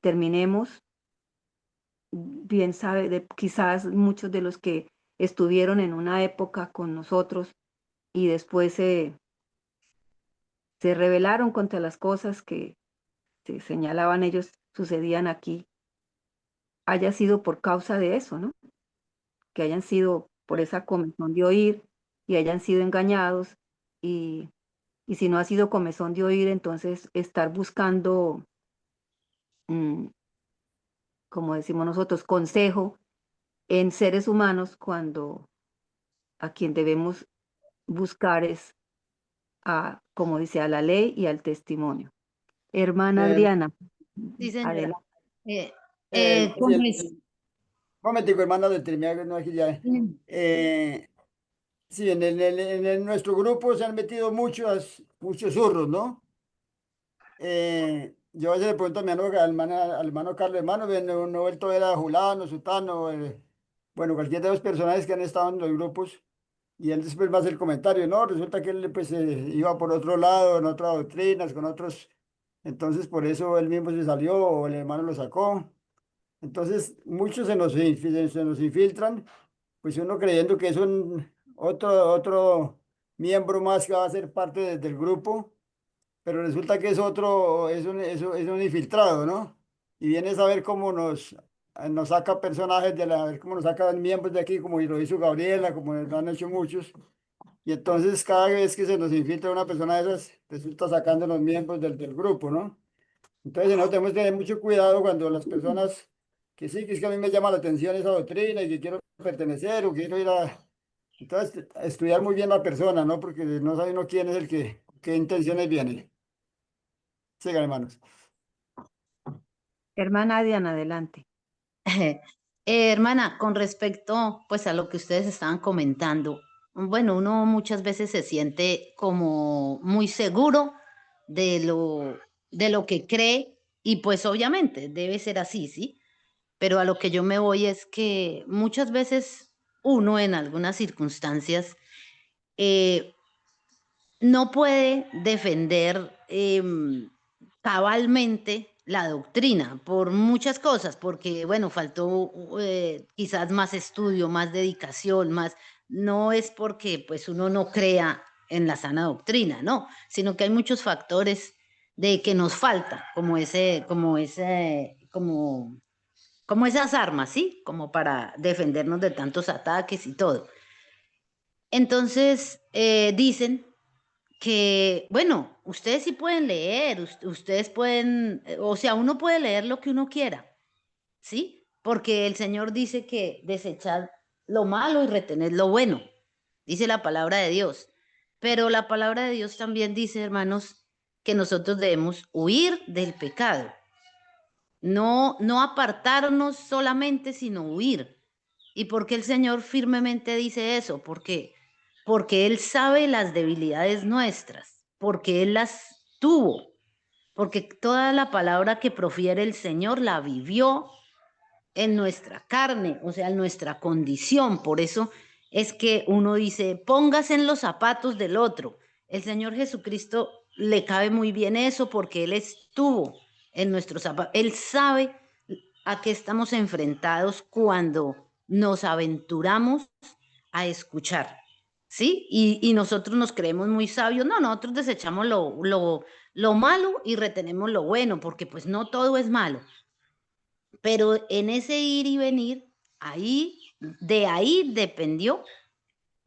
terminemos, bien sabe, quizás muchos de los que estuvieron en una época con nosotros y después se rebelaron contra las cosas que se señalaban ellos sucedían aquí, haya sido por causa de eso, ¿no? Que hayan sido por esa comezón de oír y hayan sido engañados y, y si no ha sido comezón de oír, entonces estar buscando, mm, como decimos nosotros, consejo en seres humanos cuando a quien debemos buscar es como dice, a la ley y al testimonio. Hermana Eh, Adriana, sí, señora. adelante. sí, ¿Cómo es? un momentico, hermano, de terminar, no, aquí ya. Sí, nuestro grupo se han metido muchos zurros, ¿no? Yo a veces le pregunto a mi hermano, al hermano Carlos, hermano, no he vuelto a ver a Julano, Sutano, bueno, cualquier de los personajes que han estado en los grupos, y él después va a hacer el comentario, ¿no? Resulta que él pues iba por otro lado, en otras doctrinas, con otros, entonces por eso él mismo se salió, o el hermano lo sacó. Entonces, muchos se nos infiltran, pues uno creyendo que es otro miembro más que va a ser parte del grupo, pero resulta que es otro, es un infiltrado, ¿no? Y viene a saber cómo nos saca personajes a ver cómo nos sacan miembros de aquí, como lo hizo Gabriela, como lo han hecho muchos. Y entonces cada vez que se nos infiltra una persona de esas, resulta sacando los miembros del grupo, ¿no? Entonces nosotros tenemos que tener mucho cuidado cuando las personas que sí, que es que a mí me llama la atención esa doctrina y que quiero pertenecer o quiero ir a... Entonces, a estudiar muy bien la persona, ¿no? Porque no sabe uno quién es el qué intenciones viene. Sigan, hermanos. Hermana Adriana, adelante. Hermana, con respecto pues a lo que ustedes estaban comentando, bueno, uno muchas veces se siente como muy seguro de lo que cree y pues obviamente debe ser así, ¿sí? Pero a lo que yo me voy es que muchas veces uno en algunas circunstancias eh, no puede defender cabalmente la doctrina por muchas cosas, porque, bueno, faltó quizás más estudio, más dedicación, más, no es porque pues uno no crea en la sana doctrina, no, sino que hay muchos factores de que nos falta, como esas armas, ¿sí? Como para defendernos de tantos ataques y todo. Entonces dicen que, bueno, ustedes sí pueden leer, ustedes pueden, o sea, uno puede leer lo que uno quiera, ¿sí? Porque el Señor dice que desechad lo malo y retened lo bueno, dice la palabra de Dios. Pero la palabra de Dios también dice, hermanos, que nosotros debemos huir del pecado. No apartarnos solamente, sino huir. ¿Y por qué el Señor firmemente dice eso? Porque Él sabe las debilidades nuestras, porque Él las tuvo, porque toda la palabra que profiere el Señor la vivió en nuestra carne, o sea, en nuestra condición. Por eso es que uno dice, póngase en los zapatos del otro. El Señor Jesucristo le cabe muy bien eso porque Él estuvo en nuestros zapatos. Él sabe a qué estamos enfrentados cuando nos aventuramos a escuchar, ¿sí? Y nosotros nos creemos muy sabios. No, nosotros desechamos lo malo y retenemos lo bueno, porque pues no todo es malo. Pero en ese ir y venir, de ahí dependió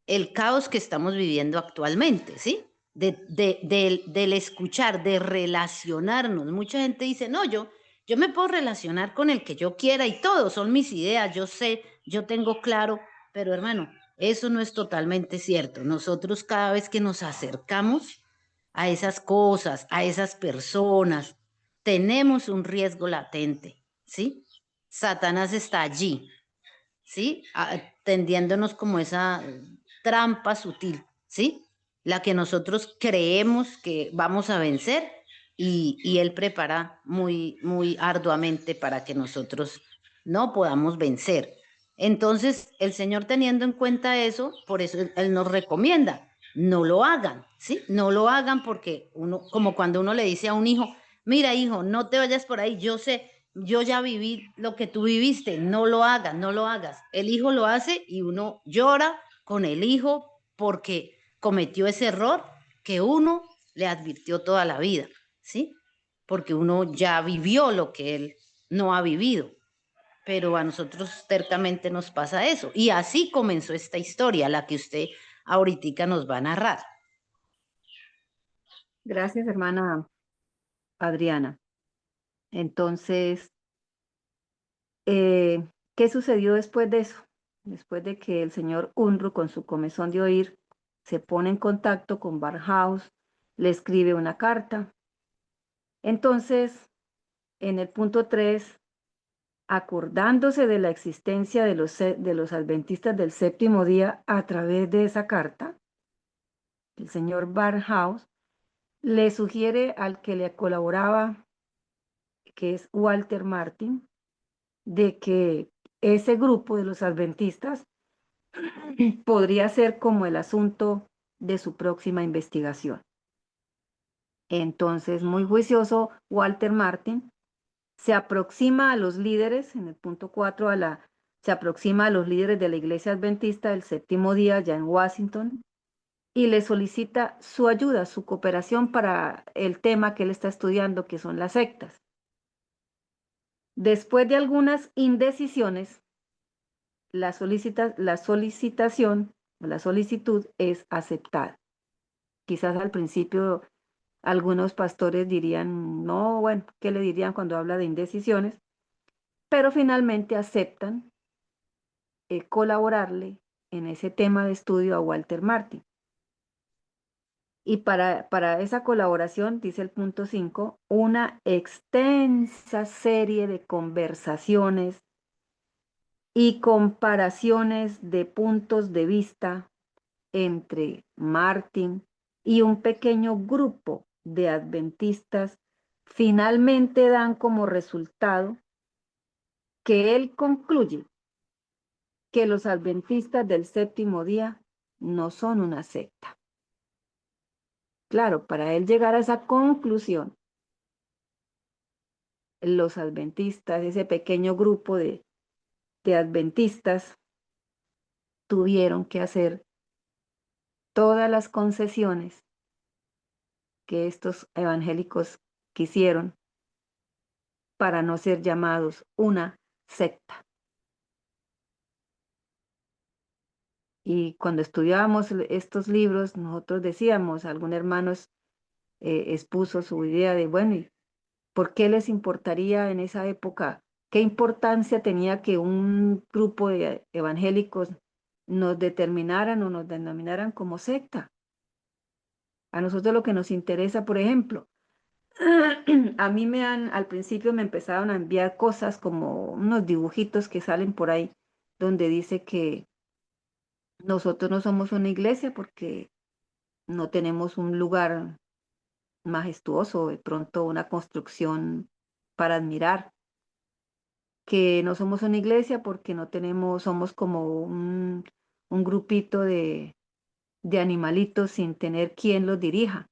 el caos que estamos viviendo actualmente, ¿sí? Del escuchar, de relacionarnos. Mucha gente dice, no, yo me puedo relacionar con el que yo quiera y todo, son mis ideas, yo sé, yo tengo claro, pero hermano, eso no es totalmente cierto. Nosotros cada vez que nos acercamos a esas cosas, a esas personas, tenemos un riesgo latente, ¿sí? Satanás está allí, ¿sí? Tendiéndonos como esa trampa sutil, ¿sí? La que nosotros creemos que vamos a vencer y él prepara muy arduamente para que nosotros no podamos vencer. Entonces, el Señor teniendo en cuenta eso, por eso él nos recomienda, no lo hagan, ¿sí? No lo hagan porque uno, como cuando uno le dice a un hijo, mira hijo, no te vayas por ahí, yo sé, yo ya viví lo que tú viviste, no lo hagas, no lo hagas. El hijo lo hace y uno llora con el hijo porque cometió ese error que uno le advirtió toda la vida, ¿sí? Porque uno ya vivió lo que él no ha vivido. Pero a nosotros tercamente nos pasa eso. Y así comenzó esta historia, la que usted ahorita nos va a narrar. Gracias, hermana Adriana. Entonces, ¿qué sucedió después de eso? Después de que el señor Unruh, con su comezón de oír, se pone en contacto con Barnhouse, le escribe una carta. Entonces, en el punto 3, acordándose de la existencia de los adventistas del séptimo día a través de esa carta, el señor Barnhouse le sugiere al que le colaboraba, que es Walter Martin, de que ese grupo de los adventistas podría ser como el asunto de su próxima investigación. Entonces, muy juicioso, Walter Martin se aproxima a los líderes, en el punto 4, se aproxima a los líderes de la Iglesia Adventista del séptimo día, ya en Washington, y le solicita su ayuda, su cooperación para el tema que él está estudiando, que son las sectas. Después de algunas indecisiones, la solicitación o la solicitud es aceptada. Quizás al principio algunos pastores dirían, no, bueno, ¿qué le dirían cuando habla de indecisiones? Pero finalmente aceptan colaborarle en ese tema de estudio a Walter Martin. Y para esa colaboración, dice el punto 5, una extensa serie de conversaciones y comparaciones de puntos de vista entre Martin y un pequeño grupo de adventistas finalmente dan como resultado que él concluye que los adventistas del séptimo día no son una secta. Claro, para él llegar a esa conclusión, los adventistas, ese pequeño grupo de adventistas, tuvieron que hacer todas las concesiones que estos evangélicos quisieron para no ser llamados una secta. Y cuando estudiábamos estos libros, nosotros decíamos, algún hermano expuso su idea de, bueno, ¿y por qué les importaría en esa época? ¿Qué importancia tenía que un grupo de evangélicos nos determinaran o nos denominaran como secta? A nosotros lo que nos interesa, por ejemplo, a mí al principio me empezaron a enviar cosas como unos dibujitos que salen por ahí, donde dice que nosotros no somos una iglesia porque no tenemos un lugar majestuoso, de pronto una construcción para admirar, que no somos una iglesia porque no tenemos, somos como un grupito de animalitos sin tener quien los dirija,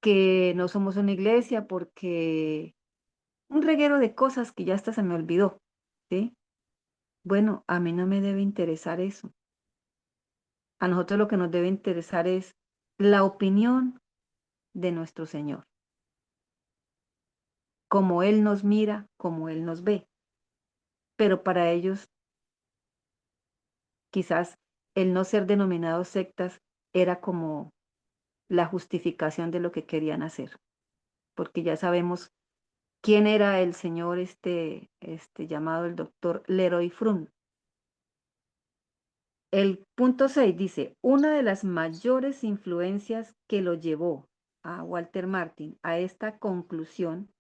que no somos una iglesia porque un reguero de cosas que ya hasta se me olvidó, ¿sí? Bueno, a mí no me debe interesar eso. A nosotros lo que nos debe interesar es la opinión de nuestro Señor, como Él nos mira, como Él nos ve. Pero para ellos, quizás el no ser denominados sectas era como la justificación de lo que querían hacer, porque ya sabemos quién era el señor llamado el doctor Leroy Frum. El punto 6 dice, una de las mayores influencias que lo llevó a Walter Martin a esta conclusión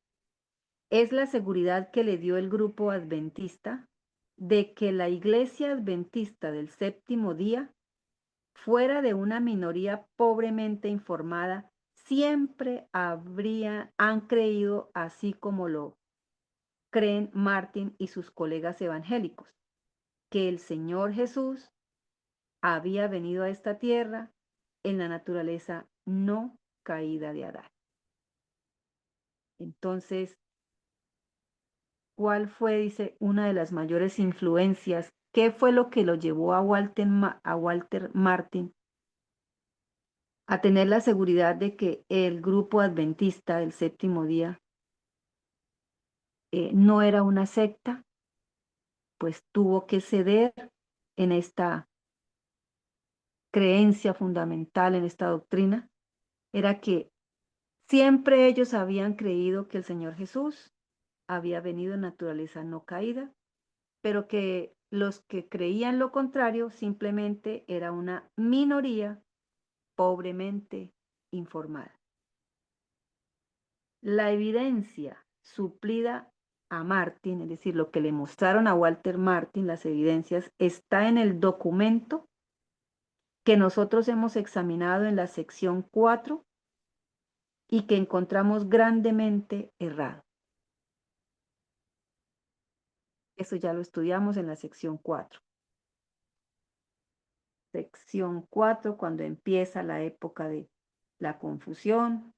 es la seguridad que le dio el grupo adventista de que la iglesia adventista del séptimo día, fuera de una minoría pobremente informada, siempre han creído así como lo creen Martin y sus colegas evangélicos, que el Señor Jesús había venido a esta tierra en la naturaleza no caída de Adán. Entonces, ¿cuál fue, dice, una de las mayores influencias? ¿Qué fue lo que lo llevó a Walter Martin a tener la seguridad de que el grupo adventista del séptimo día no era una secta? Pues tuvo que ceder en esta creencia fundamental, en esta doctrina, era que siempre ellos habían creído que el Señor Jesús había venido en naturaleza no caída, pero que los que creían lo contrario simplemente era una minoría pobremente informada. La evidencia suplida a Martin, es decir, lo que le mostraron a Walter Martin, las evidencias, está en el documento que nosotros hemos examinado en la sección 4 y que encontramos grandemente errado. Eso ya lo estudiamos en la sección 4. Sección 4, cuando empieza la época de la confusión,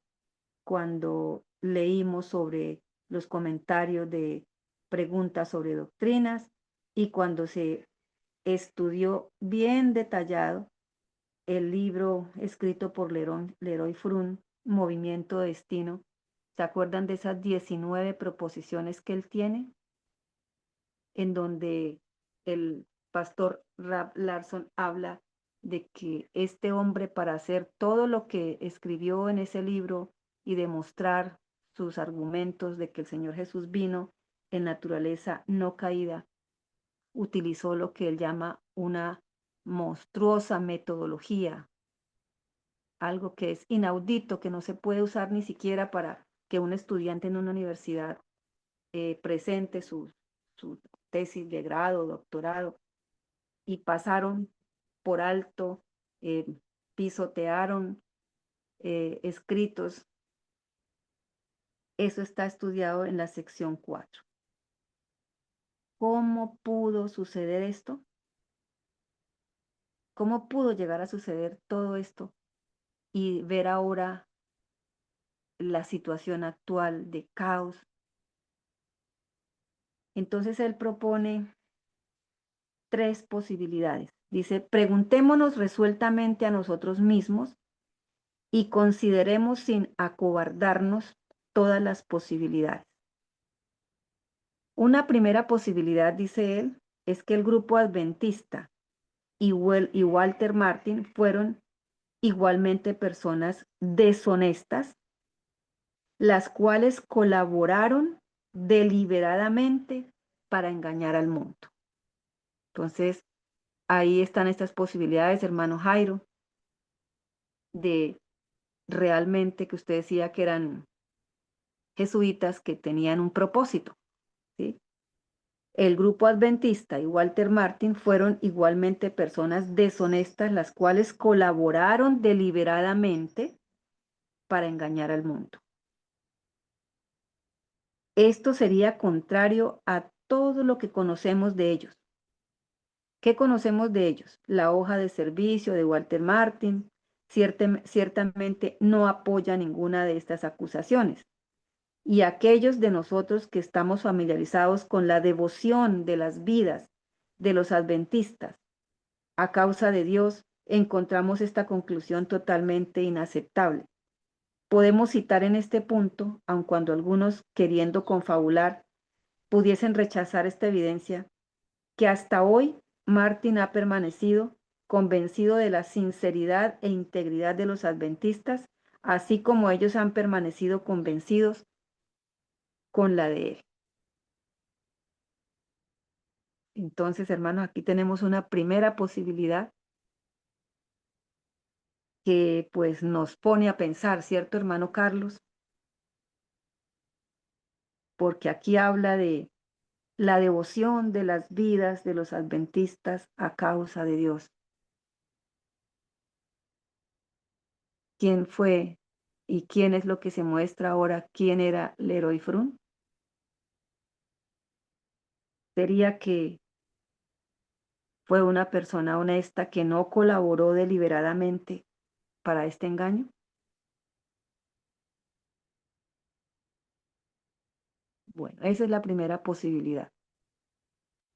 cuando leímos sobre los comentarios de preguntas sobre doctrinas y cuando se estudió bien detallado el libro escrito por Leroy Frum, Movimiento de Destino. ¿Se acuerdan de esas 19 proposiciones que él tiene? En donde el pastor Rab Larson habla de que este hombre, para hacer todo lo que escribió en ese libro y demostrar sus argumentos de que el Señor Jesús vino en naturaleza no caída, utilizó lo que él llama una monstruosa metodología, algo que es inaudito, que no se puede usar ni siquiera para que un estudiante en una universidad presente su tesis de grado, doctorado, y pasaron por alto, pisotearon escritos. Eso está estudiado en la sección 4. ¿Cómo pudo suceder esto? ¿Cómo pudo llegar a suceder todo esto y ver ahora la situación actual de caos? Entonces él propone 3 posibilidades. Dice, preguntémonos resueltamente a nosotros mismos y consideremos sin acobardarnos todas las posibilidades. Una primera posibilidad, dice él, es que el grupo adventista y Walter Martin fueron igualmente personas deshonestas, las cuales colaboraron deliberadamente para engañar al mundo. Entonces, ahí están estas posibilidades, hermano Jairo, de realmente que usted decía que eran jesuitas que tenían un propósito, ¿sí? El grupo adventista y Walter Martin fueron igualmente personas deshonestas, las cuales colaboraron deliberadamente para engañar al mundo. Esto sería contrario a todo lo que conocemos de ellos. ¿Qué conocemos de ellos? La hoja de servicio de Walter Martin ciertamente no apoya ninguna de estas acusaciones. Y aquellos de nosotros que estamos familiarizados con la devoción de las vidas de los adventistas a causa de Dios, encontramos esta conclusión totalmente inaceptable. Podemos citar en este punto, aun cuando algunos, queriendo confabular, pudiesen rechazar esta evidencia, que hasta hoy Martin ha permanecido convencido de la sinceridad e integridad de los adventistas, así como ellos han permanecido convencidos con la de él. Entonces, hermanos, aquí tenemos una primera posibilidad que pues nos pone a pensar, ¿cierto, hermano Carlos? Porque aquí habla de la devoción de las vidas de los adventistas a causa de Dios. ¿Quién fue y quién es lo que se muestra ahora? ¿Quién era Leroy Froom? Sería que fue una persona honesta que no colaboró deliberadamente para este engaño. Bueno, esa es la primera posibilidad.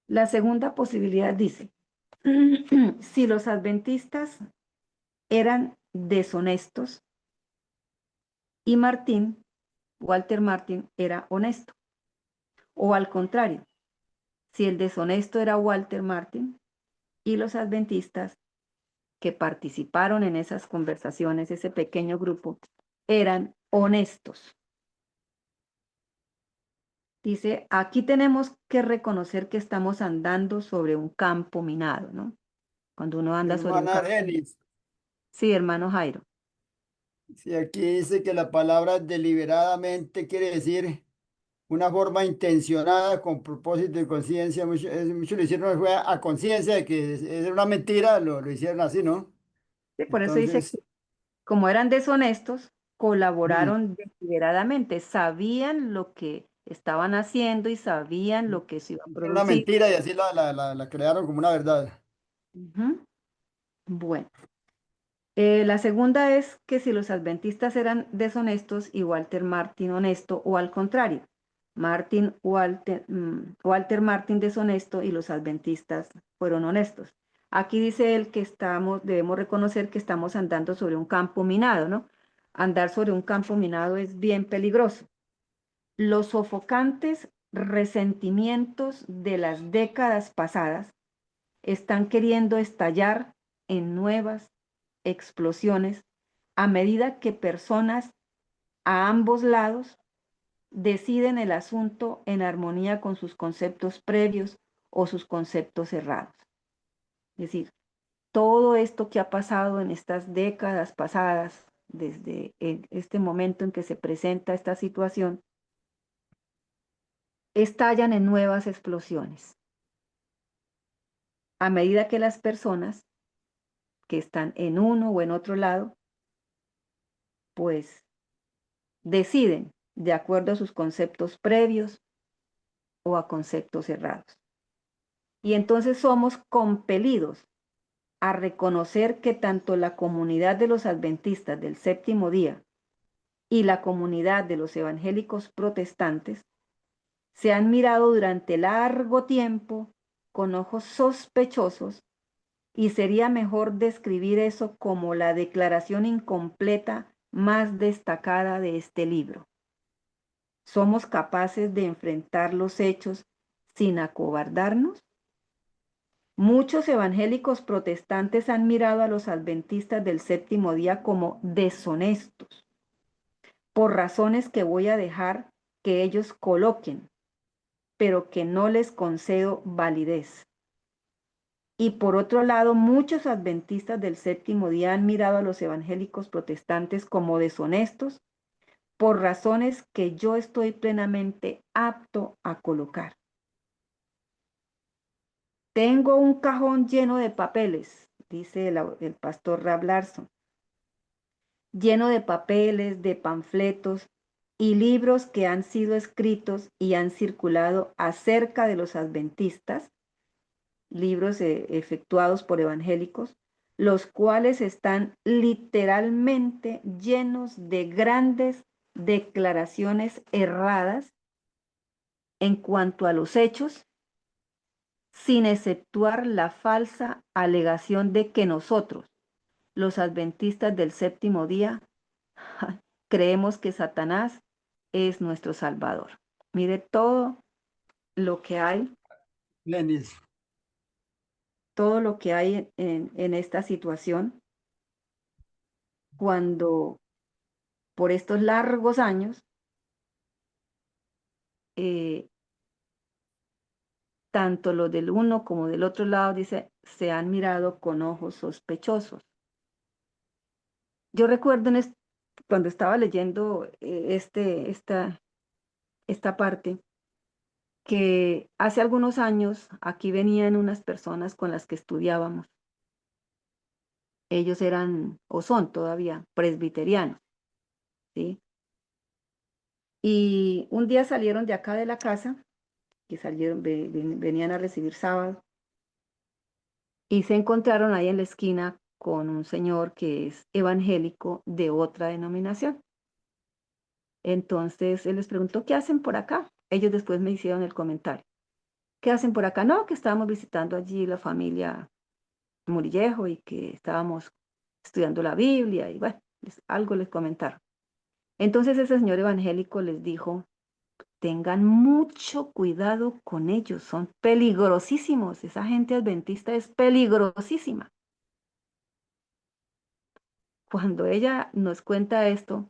La segunda posibilidad dice, si los adventistas eran deshonestos y Walter Martin, era honesto. O al contrario, si el deshonesto era Walter Martin y los adventistas que participaron en esas conversaciones, ese pequeño grupo, eran honestos. Dice, aquí tenemos que reconocer que estamos andando sobre un campo minado, ¿no? Cuando uno anda sobre un Hermana campo. Argenis, Sí, hermano Jairo. sí, aquí dice que la palabra deliberadamente quiere decir una forma intencionada, con propósito y conciencia. Muchos lo hicieron fue a conciencia de que era una mentira, lo hicieron así, ¿no? Sí, por eso dice que Entonces, como eran deshonestos, mm, colaboraron deliberadamente, sabían lo que estaban haciendo y sabían lo que se iba a hicieron una producir. mentira y así la crearon como una verdad. Ujú. Bueno, la segunda es que si los adventistas eran deshonestos y Walter Martin honesto, o al contrario, Walter Martin deshonesto y los adventistas fueron honestos. Aquí dice él que debemos reconocer que estamos andando sobre un campo minado, ¿no? Andar sobre un campo minado es bien peligroso. Los sofocantes resentimientos de las décadas pasadas están queriendo estallar en nuevas explosiones a medida que personas a ambos lados deciden el asunto en armonía con sus conceptos previos o sus conceptos cerrados. Es decir, todo esto que ha pasado en estas décadas pasadas, desde este momento en que se presenta esta situación, estallan en nuevas explosiones. A medida que las personas que están en uno o en otro lado, pues deciden de acuerdo a sus conceptos previos o a conceptos cerrados. Y entonces somos compelidos a reconocer que tanto la comunidad de los adventistas del séptimo día y la comunidad de los evangélicos protestantes se han mirado durante largo tiempo con ojos sospechosos, y sería mejor describir eso como la declaración incompleta más destacada de este libro. ¿Somos capaces de enfrentar los hechos sin acobardarnos? Muchos evangélicos protestantes han mirado a los adventistas del séptimo día como deshonestos, por razones que voy a dejar que ellos coloquen, pero que no les concedo validez. Y por otro lado, muchos adventistas del séptimo día han mirado a los evangélicos protestantes como deshonestos por razones que yo estoy plenamente apto a colocar. Tengo un cajón lleno de papeles, dice el pastor Rab Larson, lleno de papeles, de panfletos y libros que han sido escritos y han circulado acerca de los adventistas, libros efectuados por evangélicos, los cuales están literalmente llenos de grandes declaraciones erradas en cuanto a los hechos, sin exceptuar la falsa alegación de que nosotros, los adventistas del séptimo día, creemos que Satanás es nuestro Salvador. Mire todo lo que hay, Lenis. todo lo que hay en esta situación, cuando por estos largos años, tanto los del uno como del otro lado, dice, se han mirado con ojos sospechosos. Yo recuerdo cuando estaba leyendo esta parte, que hace algunos años aquí venían unas personas con las que estudiábamos. Ellos eran, o son todavía, presbiterianos, ¿sí? Y un día salieron de acá de la casa, que venían a recibir sábado, y se encontraron ahí en la esquina con un señor que es evangélico de otra denominación. Entonces él les preguntó, ¿qué hacen por acá? Ellos después me hicieron el comentario. ¿Qué hacen por acá? No, que estábamos visitando allí la familia Murillejo y que estábamos estudiando la Biblia y bueno, algo les comentaron. Entonces ese señor evangélico les dijo, tengan mucho cuidado con ellos, son peligrosísimos, esa gente adventista es peligrosísima. Cuando ella nos cuenta esto,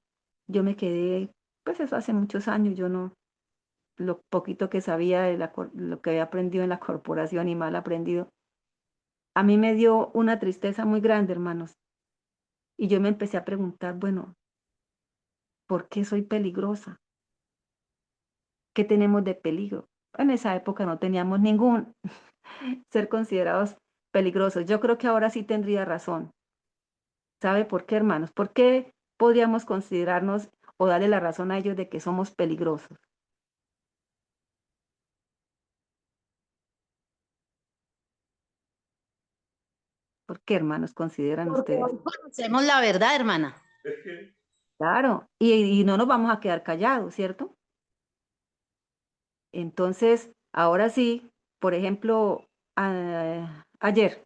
yo me quedé, pues eso hace muchos años, yo no, lo poquito que sabía de lo que había aprendido en la corporación y mal aprendido, a mí me dio una tristeza muy grande, hermanos. Y yo me empecé a preguntar, bueno, ¿por qué soy peligrosa? ¿Qué tenemos de peligro? En esa época no teníamos ningún ser considerados peligrosos. Yo creo que ahora sí tendría razón. ¿Sabe por qué, hermanos? ¿Por qué podríamos considerarnos o darle la razón a ellos de que somos peligrosos? ¿Por qué, hermanos, consideran Porque ustedes? hoy conocemos la verdad, hermana. Claro, y no nos vamos a quedar callados, ¿cierto? Entonces, ahora sí, por ejemplo, ayer,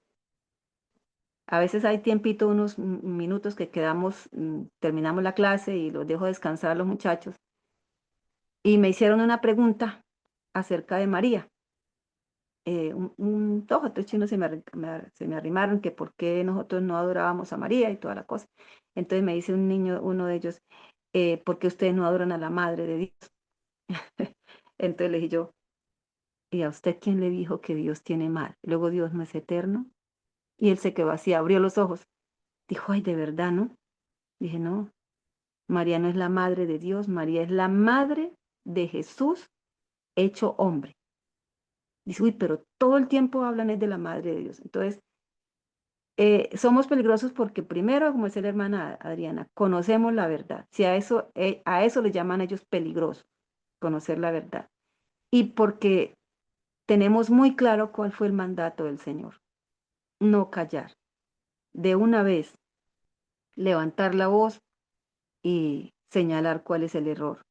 a veces hay tiempito, unos minutos que quedamos, terminamos la clase y los dejo descansar a los muchachos, y me hicieron una pregunta acerca de María. Dos o tres chinos se me arrimaron que por qué nosotros no adorábamos a María y toda la cosa. Entonces me dice un niño, uno de ellos, ¿por qué ustedes no adoran a la Madre de Dios? Entonces le dije yo, ¿y a usted quién le dijo que Dios tiene madre? Luego Dios no es eterno. Y él se quedó así, abrió los ojos. Dijo, ay, de verdad, ¿no? Dije, no, María no es la madre de Dios, María es la madre de Jesús hecho hombre. Dice, uy, pero todo el tiempo hablan es de la madre de Dios. Entonces, somos peligrosos porque primero, como dice la hermana Adriana, conocemos la verdad. Si a eso le llaman ellos peligrosos, conocer la verdad. Y porque tenemos muy claro cuál fue el mandato del Señor. No callar. De una vez, levantar la voz y señalar cuál es el error.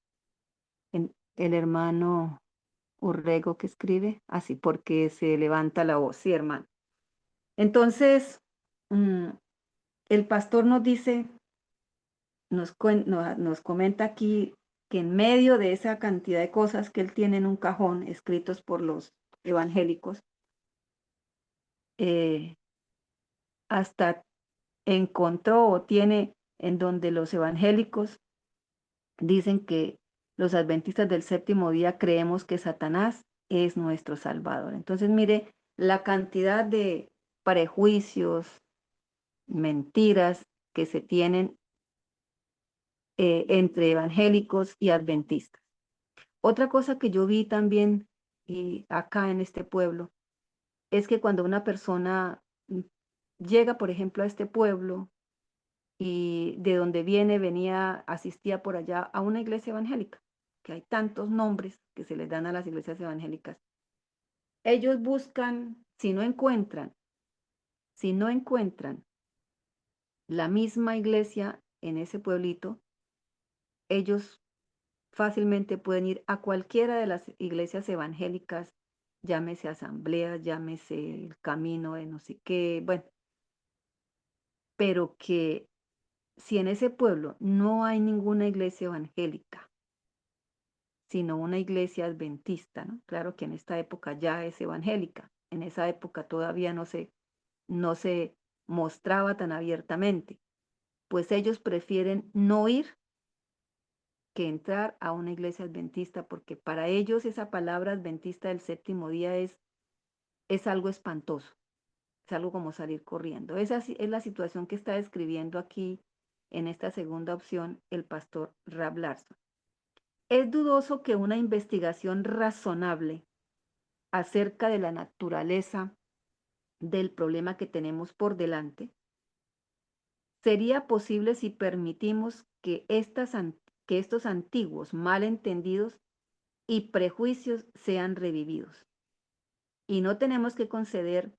El hermano Urrego que escribe, así porque se levanta la voz, sí, hermano. Entonces, el pastor nos dice, nos comenta aquí que en medio de esa cantidad de cosas que él tiene en un cajón escritos por los evangélicos, hasta encontró o tiene en donde los evangélicos dicen que los adventistas del séptimo día creemos que Satanás es nuestro Salvador. Entonces, mire la cantidad de prejuicios, mentiras que se tienen entre evangélicos y adventistas. Otra cosa que yo vi también acá en este pueblo es que cuando una persona llega, por ejemplo, a este pueblo y de donde asistía por allá a una iglesia evangélica, que hay tantos nombres que se les dan a las iglesias evangélicas, ellos buscan, si no encuentran la misma iglesia en ese pueblito, ellos fácilmente pueden ir a cualquiera de las iglesias evangélicas, llámese asamblea, llámese el camino de no sé qué, bueno, pero que si en ese pueblo no hay ninguna iglesia evangélica, sino una iglesia adventista, ¿no? Claro que en esta época ya es evangélica, en esa época todavía no se mostraba tan abiertamente, pues ellos prefieren no ir que entrar a una iglesia adventista, porque para ellos esa palabra adventista del séptimo día es algo espantoso, es algo como salir corriendo. Esa es la situación que está describiendo aquí en esta segunda opción el pastor Rab Larson. Es dudoso que una investigación razonable acerca de la naturaleza del problema que tenemos por delante sería posible si permitimos que estos antiguos malentendidos y prejuicios sean revividos. Y no tenemos que conceder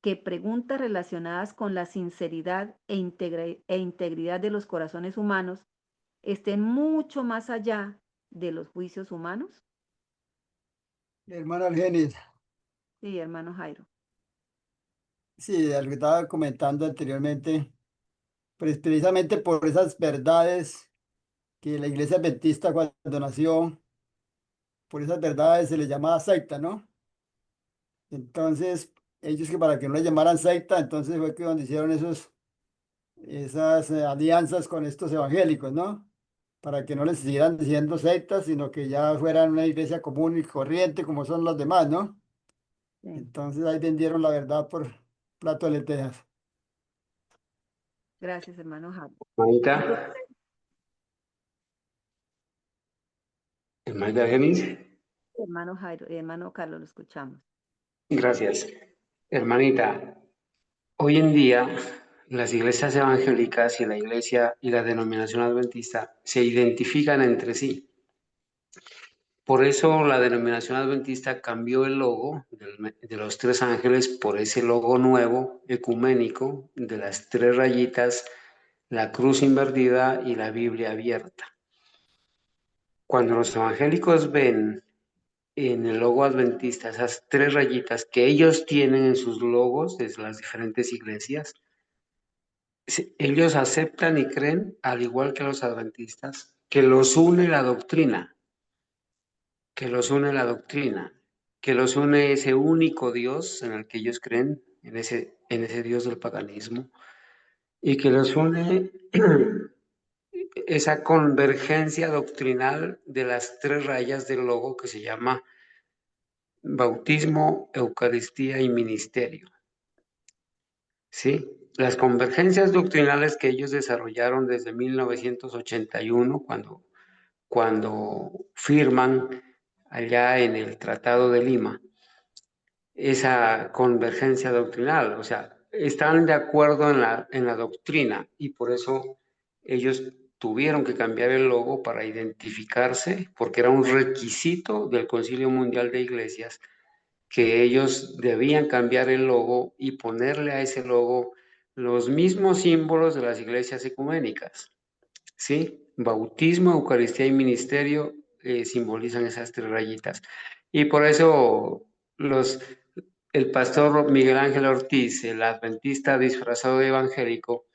que preguntas relacionadas con la sinceridad e integridad de los corazones humanos estén mucho más allá de los juicios humanos. Hermano Argenis, Sí, hermano Jairo. sí, lo que estaba comentando anteriormente, pues precisamente por esas verdades que la iglesia adventista cuando nació, por esas verdades se les llamaba secta, ¿no? Entonces, ellos que para que no le llamaran secta, entonces fue que donde hicieron esas alianzas con estos evangélicos, ¿no? Para que no les siguieran diciendo sectas, sino que ya fueran una iglesia común y corriente como son los demás, ¿no? Sí. Entonces ahí vendieron la verdad por plato de lentejas. Gracias, hermano Jairo. Hermanita, hermanita Genis, Hermano Jairo y hermano Carlos, lo escuchamos. gracias. Hermanita, hoy en día las iglesias evangélicas y la iglesia y la denominación adventista se identifican entre sí. Por eso la denominación adventista cambió el logo de los tres ángeles por ese logo nuevo, ecuménico, de las tres rayitas, la cruz invertida y la Biblia abierta. Cuando los evangélicos ven en el logo adventista esas tres rayitas que ellos tienen en sus logos de las diferentes iglesias, ellos aceptan y creen, al igual que los adventistas, que los une la doctrina, que los une la doctrina, que los une ese único Dios en el que ellos creen, en ese Dios del paganismo, y que los une esa convergencia doctrinal de las tres rayas del logo que se llama bautismo, Eucaristía y ministerio. ¿Sí? Las convergencias doctrinales que ellos desarrollaron desde 1981, cuando firman allá en el Tratado de Lima, esa convergencia doctrinal, o sea, están de acuerdo en la doctrina y por eso ellos tuvieron que cambiar el logo para identificarse, porque era un requisito del Concilio Mundial de Iglesias que ellos debían cambiar el logo y ponerle a ese logo los mismos símbolos de las iglesias ecuménicas, ¿sí? Bautismo, Eucaristía y ministerio simbolizan esas tres rayitas. Y por eso el pastor Miguel Ángel Ortiz, el adventista disfrazado de evangélico,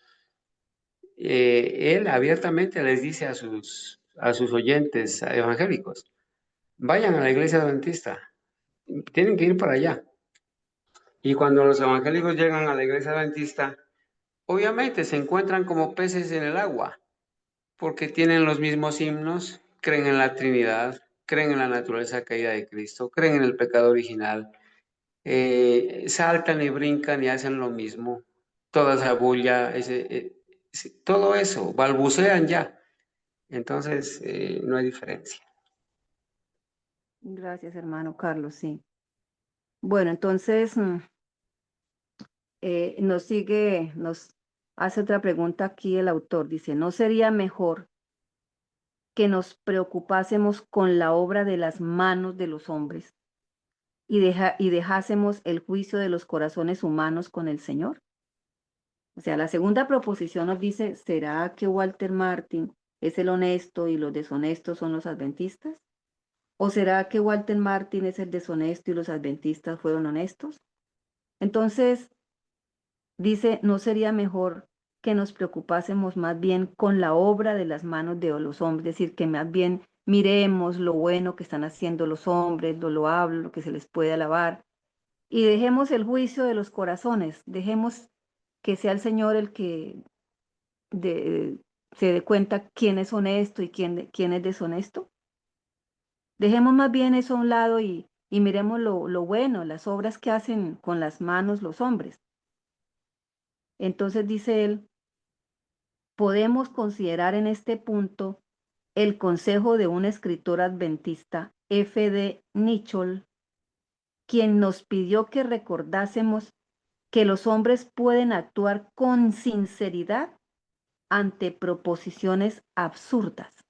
él abiertamente les dice a sus oyentes evangélicos, vayan a la iglesia adventista, tienen que ir para allá. Y cuando los evangélicos llegan a la iglesia adventista, obviamente se encuentran como peces en el agua, porque tienen los mismos himnos, creen en la Trinidad, creen en la naturaleza caída de Cristo, creen en el pecado original, saltan y brincan y hacen lo mismo, toda esa bulla, todo eso, balbucean ya. Entonces, no hay diferencia. Gracias, hermano Carlos, sí. Bueno, entonces nos hace otra pregunta aquí el autor. Dice, ¿no sería mejor que nos preocupásemos con la obra de las manos de los hombres y dejásemos el juicio de los corazones humanos con el Señor? O sea, la segunda proposición nos dice, ¿será que Walter Martin es el honesto y los deshonestos son los adventistas? ¿O será que Walter Martin es el deshonesto y los adventistas fueron honestos? Entonces, dice, ¿no sería mejor que nos preocupásemos más bien con la obra de las manos de los hombres? Es decir, que más bien miremos lo bueno que están haciendo los hombres, lo loable, lo que se les puede alabar, y dejemos el juicio de los corazones, dejemos que sea el Señor el que se dé cuenta quién es honesto y quién es deshonesto. Dejemos más bien eso a un lado y miremos lo bueno, las obras que hacen con las manos los hombres. Entonces dice él, podemos considerar en este punto el consejo de un escritor adventista, F.D. Nicholl, quien nos pidió que recordásemos que los hombres pueden actuar con sinceridad ante proposiciones absurdas.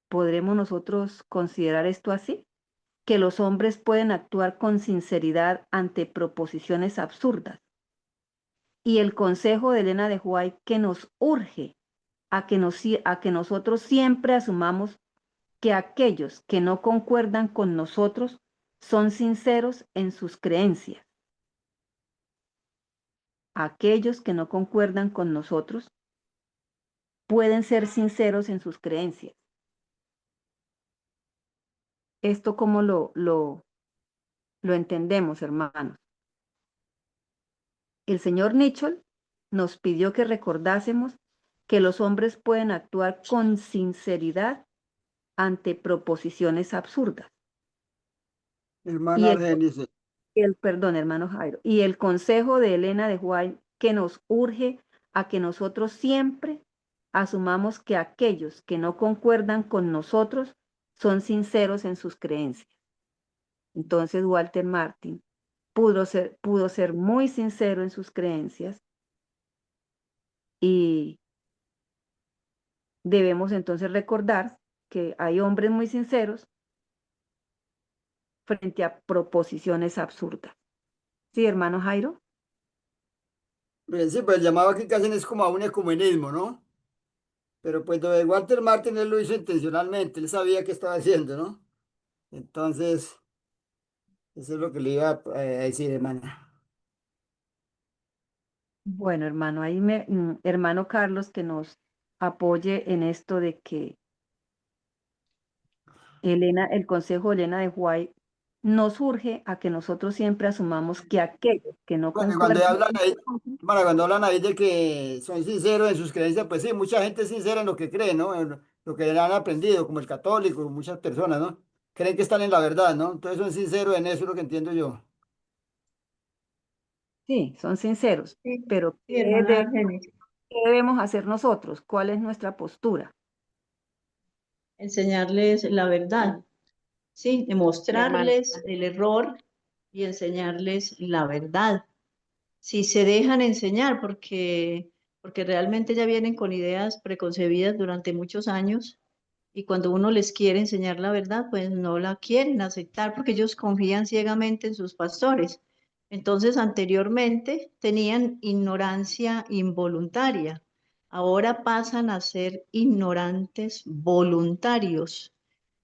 ¿Podremos nosotros considerar esto así? Que los hombres pueden actuar con sinceridad ante proposiciones absurdas. Y el consejo de Elena de White que nos urge a que nosotros siempre asumamos que aquellos que no concuerdan con nosotros son sinceros en sus creencias. Aquellos que no concuerdan con nosotros pueden ser sinceros en sus creencias. ¿Esto cómo lo entendemos, hermanos? El señor Nicholl nos pidió que recordásemos que los hombres pueden actuar con sinceridad ante proposiciones absurdas. Hermana Argenis. Perdón, hermano Jairo. Y el consejo de Elena de White que nos urge a que nosotros siempre asumamos que aquellos que no concuerdan con nosotros son sinceros en sus creencias. Entonces Walter Martin pudo ser muy sincero en sus creencias y debemos entonces recordar que hay hombres muy sinceros frente a proposiciones absurdas. ¿Sí, hermano Jairo? Bien, sí, pues el llamado aquí que hacen es como a un ecumenismo, ¿no? Pero pues lo de Walter Martin él lo hizo intencionalmente, él sabía qué estaba haciendo, ¿no? Entonces, eso es lo que le iba a decir, hermana. Bueno, hermano, hermano Carlos, que nos apoye en esto de que el consejo de Elena de White nos urge a que nosotros siempre asumamos que aquellos que no Bueno, y cuando concuerdan hablan con ahí, nosotros, bueno, cuando hablan ahí de que son sinceros en sus creencias, pues sí, mucha gente es sincera en lo que cree, ¿no? En lo que han aprendido, como el católico, muchas personas, ¿no? Creen que están en la verdad, ¿no? Entonces son sinceros en eso, es lo que entiendo yo. sí, son sinceros, Sí, pero sí, hermana Argenis. ¿qué debemos hacer nosotros? ¿Cuál es nuestra postura? Enseñarles la verdad, ¿sí? Demostrarles el error y enseñarles la verdad. Si se dejan enseñar, porque realmente ya vienen con ideas preconcebidas durante muchos años y cuando uno les quiere enseñar la verdad, pues no la quieren aceptar porque ellos confían ciegamente en sus pastores. Entonces, anteriormente tenían ignorancia involuntaria, ahora pasan a ser ignorantes voluntarios.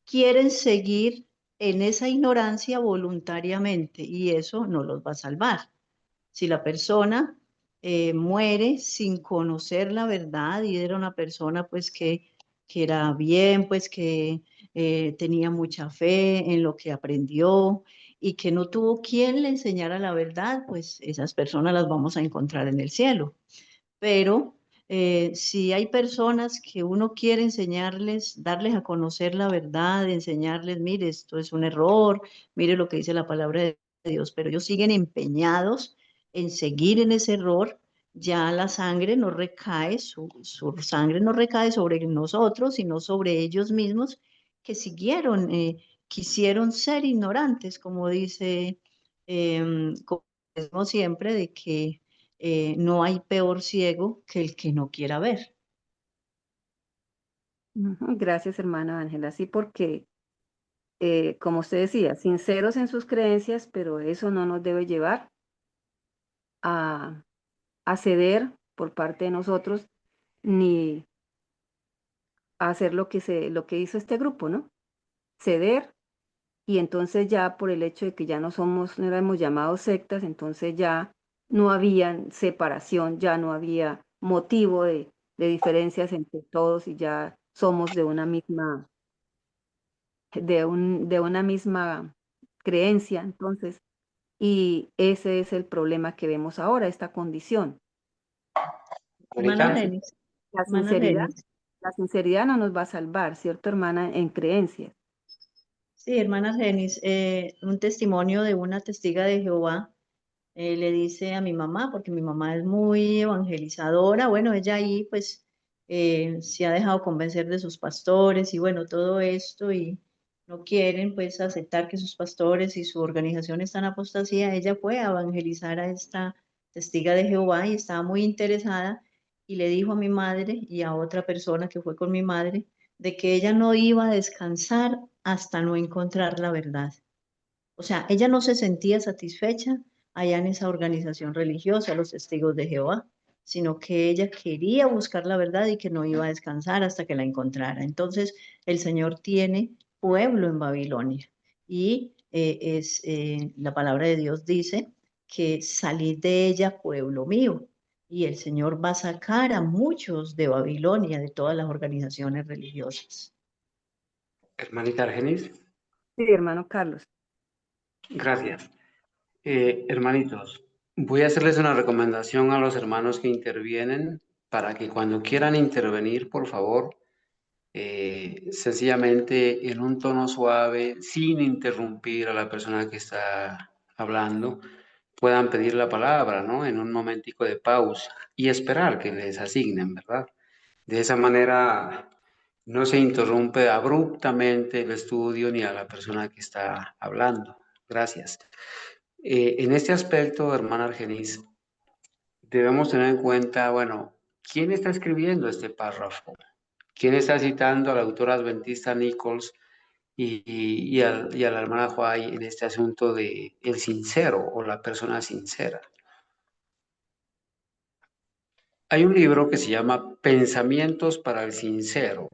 Quieren seguir en esa ignorancia voluntariamente y eso no los va a salvar. Si la persona muere sin conocer la verdad y era una persona pues que era bien, pues que tenía mucha fe en lo que aprendió y que no tuvo quien le enseñara la verdad, pues esas personas las vamos a encontrar en el cielo. Pero si hay personas que uno quiere enseñarles, darles a conocer la verdad, enseñarles, mire, esto es un error, mire lo que dice la palabra de Dios, pero ellos siguen empeñados en seguir en ese error, ya la sangre no recae, su sangre no recae sobre nosotros, sino sobre ellos mismos que siguieron, quisieron ser ignorantes, como dice, como decimos siempre, de que no hay peor ciego que el que no quiera ver. Ujú, gracias, hermana Ángela. Sí, porque, como usted decía, sinceros en sus creencias, pero eso no nos debe llevar a, a ceder por parte de nosotros, ni a hacer lo que hizo este grupo, ¿no? Ceder, y entonces ya por el hecho de que ya no éramos llamados sectas, entonces ya no había separación, ya no había motivo de diferencias entre todos y ya somos de una misma creencia, entonces, y ese es el problema que vemos ahora, esta condición. Hermana Ahorita, Argenis, La hermana sinceridad, Argenis. la sinceridad no nos va a salvar, ¿cierto, hermana? En creencias. Sí, hermana Argenis, un testimonio de una testiga de Jehová le dice a mi mamá, porque mi mamá es muy evangelizadora, bueno, ella ahí pues se ha dejado convencer de sus pastores y bueno, todo esto y no quieren pues aceptar que sus pastores y su organización están en apostasía. Ella fue a evangelizar a esta testiga de Jehová y estaba muy interesada y le dijo a mi madre y a otra persona que fue con mi madre de que ella no iba a descansar hasta no encontrar la verdad. O sea, ella no se sentía satisfecha allá en esa organización religiosa, los testigos de Jehová, sino que ella quería buscar la verdad y que no iba a descansar hasta que la encontrara. Entonces, el Señor tiene pueblo en Babilonia y la palabra de Dios dice que salid de ella, pueblo mío. Y el Señor va a sacar a muchos de Babilonia, de todas las organizaciones religiosas. hermanita Argenis, Sí, hermano Carlos. gracias. Hermanitos, voy a hacerles una recomendación a los hermanos que intervienen para que cuando quieran intervenir, por favor, sencillamente en un tono suave, sin interrumpir a la persona que está hablando, puedan pedir la palabra, ¿no? En un momentico de pausa y esperar que les asignen, ¿verdad? De esa manera no se interrumpe abruptamente el estudio ni a la persona que está hablando. Gracias. En este aspecto, hermana Argenis, debemos tener en cuenta, bueno, ¿quién está escribiendo este párrafo? ¿Quién está citando a la autora adventista Nichols y a la hermana Huay en este asunto de el sincero o la persona sincera? Hay un libro que se llama Pensamientos para el Sincero.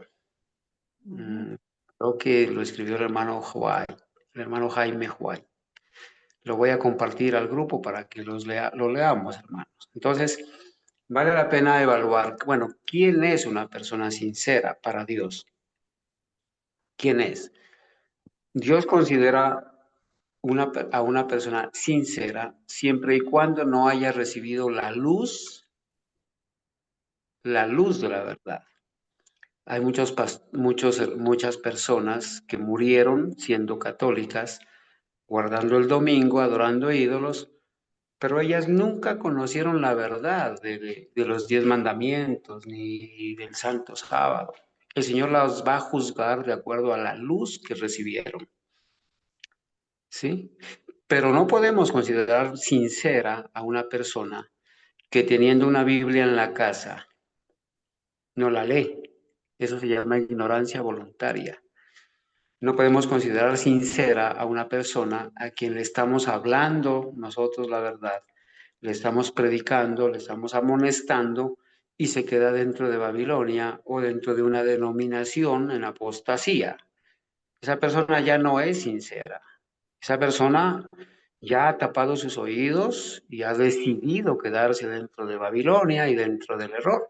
Creo que lo escribió el hermano Huay, el hermano Jaime Huay. Lo voy a compartir al grupo para que lo leamos, hermanos. Entonces, vale la pena evaluar, bueno, ¿quién es una persona sincera para Dios? ¿Quién es? Dios considera a una persona sincera siempre y cuando no haya recibido la luz de la verdad. Hay muchas personas que murieron siendo católicas, guardando el domingo, adorando ídolos, pero ellas nunca conocieron la verdad de los 10 mandamientos ni del Santo Sábado. El Señor las va a juzgar de acuerdo a la luz que recibieron. ¿Sí? Pero no podemos considerar sincera a una persona que teniendo una Biblia en la casa no la lee. Eso se llama ignorancia voluntaria. No podemos considerar sincera a una persona a quien le estamos hablando nosotros la verdad, le estamos predicando, le estamos amonestando y se queda dentro de Babilonia o dentro de una denominación en apostasía. Esa persona ya no es sincera. Esa persona ya ha tapado sus oídos y ha decidido quedarse dentro de Babilonia y dentro del error.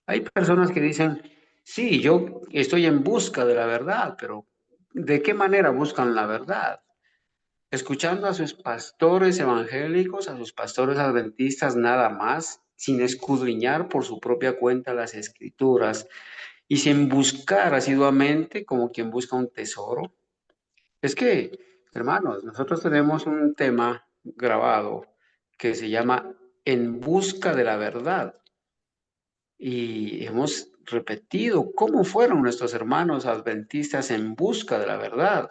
Hay personas que dicen, sí, yo estoy en busca de la verdad, pero ¿De qué manera buscan la verdad? Escuchando a sus pastores evangélicos, a sus pastores adventistas nada más, sin escudriñar por su propia cuenta las escrituras y sin buscar asiduamente como quien busca un tesoro. Es que, hermanos, nosotros tenemos un tema grabado que se llama En busca de la verdad. Y hemos repetido cómo fueron nuestros hermanos adventistas en busca de la verdad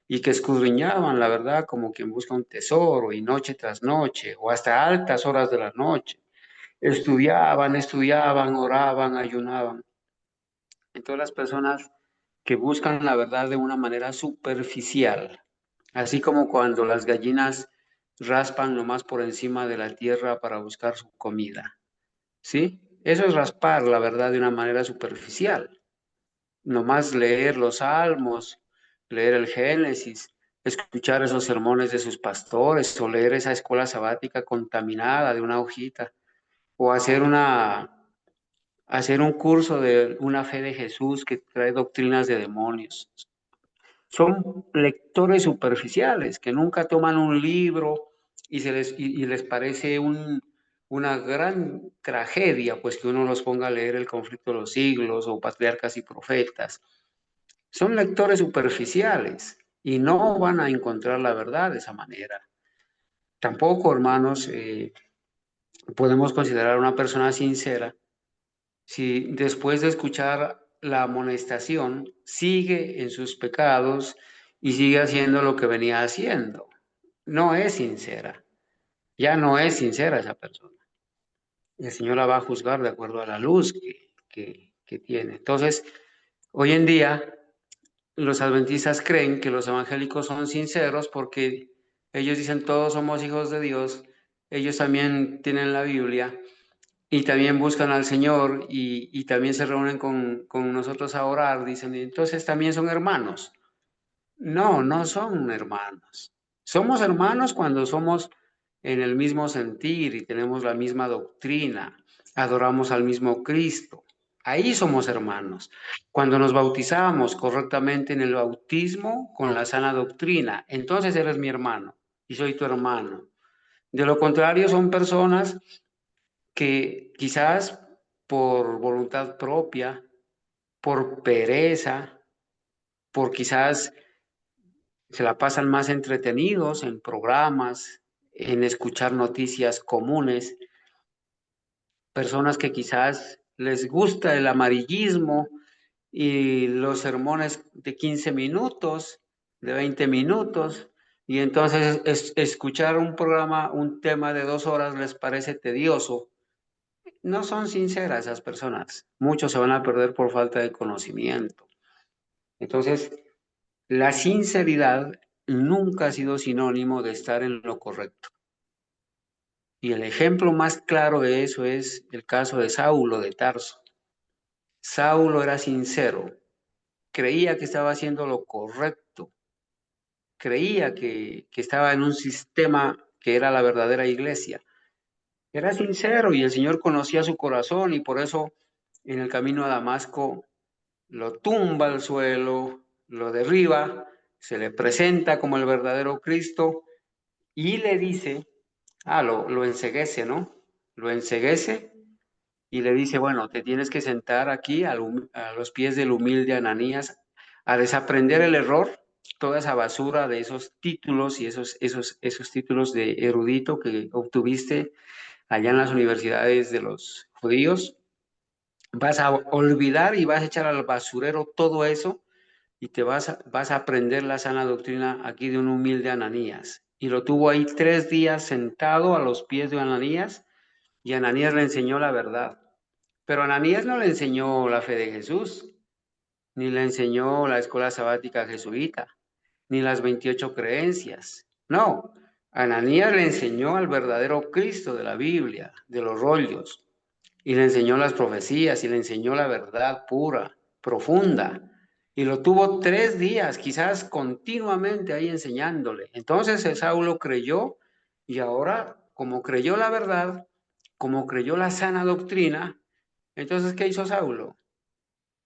y que escudriñaban la verdad como quien busca un tesoro y noche tras noche o hasta altas horas de la noche. Estudiaban, oraban, ayunaban. Entonces las personas que buscan la verdad de una manera superficial, así como cuando las gallinas raspan lo más por encima de la tierra para buscar su comida. ¿Sí? Eso es raspar la verdad de una manera superficial. Nomás leer los salmos, leer el Génesis, escuchar esos sermones de sus pastores o leer esa escuela sabática contaminada de una hojita o hacer un curso de una fe de Jesús que trae doctrinas de demonios. Son lectores superficiales que nunca toman un libro y les parece una gran tragedia, pues que uno los ponga a leer El conflicto de los siglos o Patriarcas y Profetas. Son lectores superficiales y no van a encontrar la verdad de esa manera. Tampoco, hermanos, podemos considerar a una persona sincera si después de escuchar la amonestación sigue en sus pecados y sigue haciendo lo que venía haciendo. No es sincera. Ya no es sincera esa persona. El Señor la va a juzgar de acuerdo a la luz que tiene. Entonces, hoy en día, los adventistas creen que los evangélicos son sinceros porque ellos dicen todos somos hijos de Dios, ellos también tienen la Biblia y también buscan al Señor y también se reúnen con nosotros a orar, dicen, entonces también son hermanos. No, no son hermanos. Somos hermanos cuando somos en el mismo sentir y tenemos la misma doctrina, adoramos al mismo Cristo. Ahí somos hermanos. Cuando nos bautizamos correctamente en el bautismo con la sana doctrina, entonces eres mi hermano y soy tu hermano. De lo contrario, son personas que quizás por voluntad propia, por pereza, por quizás se la pasan más entretenidos en programas, en escuchar noticias comunes, personas que quizás les gusta el amarillismo y los sermones de 15 minutos, de 20 minutos, y entonces escuchar un programa, un tema de 2 horas les parece tedioso. No son sinceras esas personas. Muchos se van a perder por falta de conocimiento. Entonces, la sinceridad nunca ha sido sinónimo de estar en lo correcto. Y el ejemplo más claro de eso es el caso de Saulo de Tarso. Saulo era sincero, creía que estaba haciendo lo correcto, creía que estaba en un sistema que era la verdadera iglesia. Era sincero y el Señor conocía su corazón y por eso en el camino a Damasco lo tumba al suelo, lo derriba, se le presenta como el verdadero Cristo y le dice, lo enceguece, ¿no? Lo enceguece y le dice, bueno, te tienes que sentar aquí a los pies del humilde Ananías a desaprender el error, toda esa basura de esos títulos y esos títulos de erudito que obtuviste allá en las universidades de los judíos. Vas a olvidar y vas a echar al basurero todo eso y te vas a aprender la sana doctrina aquí de un humilde Ananías. Y lo tuvo ahí 3 días sentado a los pies de Ananías y Ananías le enseñó la verdad. Pero Ananías no le enseñó la fe de Jesús, ni le enseñó la escuela sabática jesuita, ni las 28 creencias. No, Ananías le enseñó al verdadero Cristo de la Biblia, de los rollos, y le enseñó las profecías, y le enseñó la verdad pura, profunda. Y lo tuvo 3 días, quizás continuamente ahí enseñándole. Entonces Saulo creyó y ahora, como creyó la verdad, como creyó la sana doctrina, entonces, ¿qué hizo Saulo?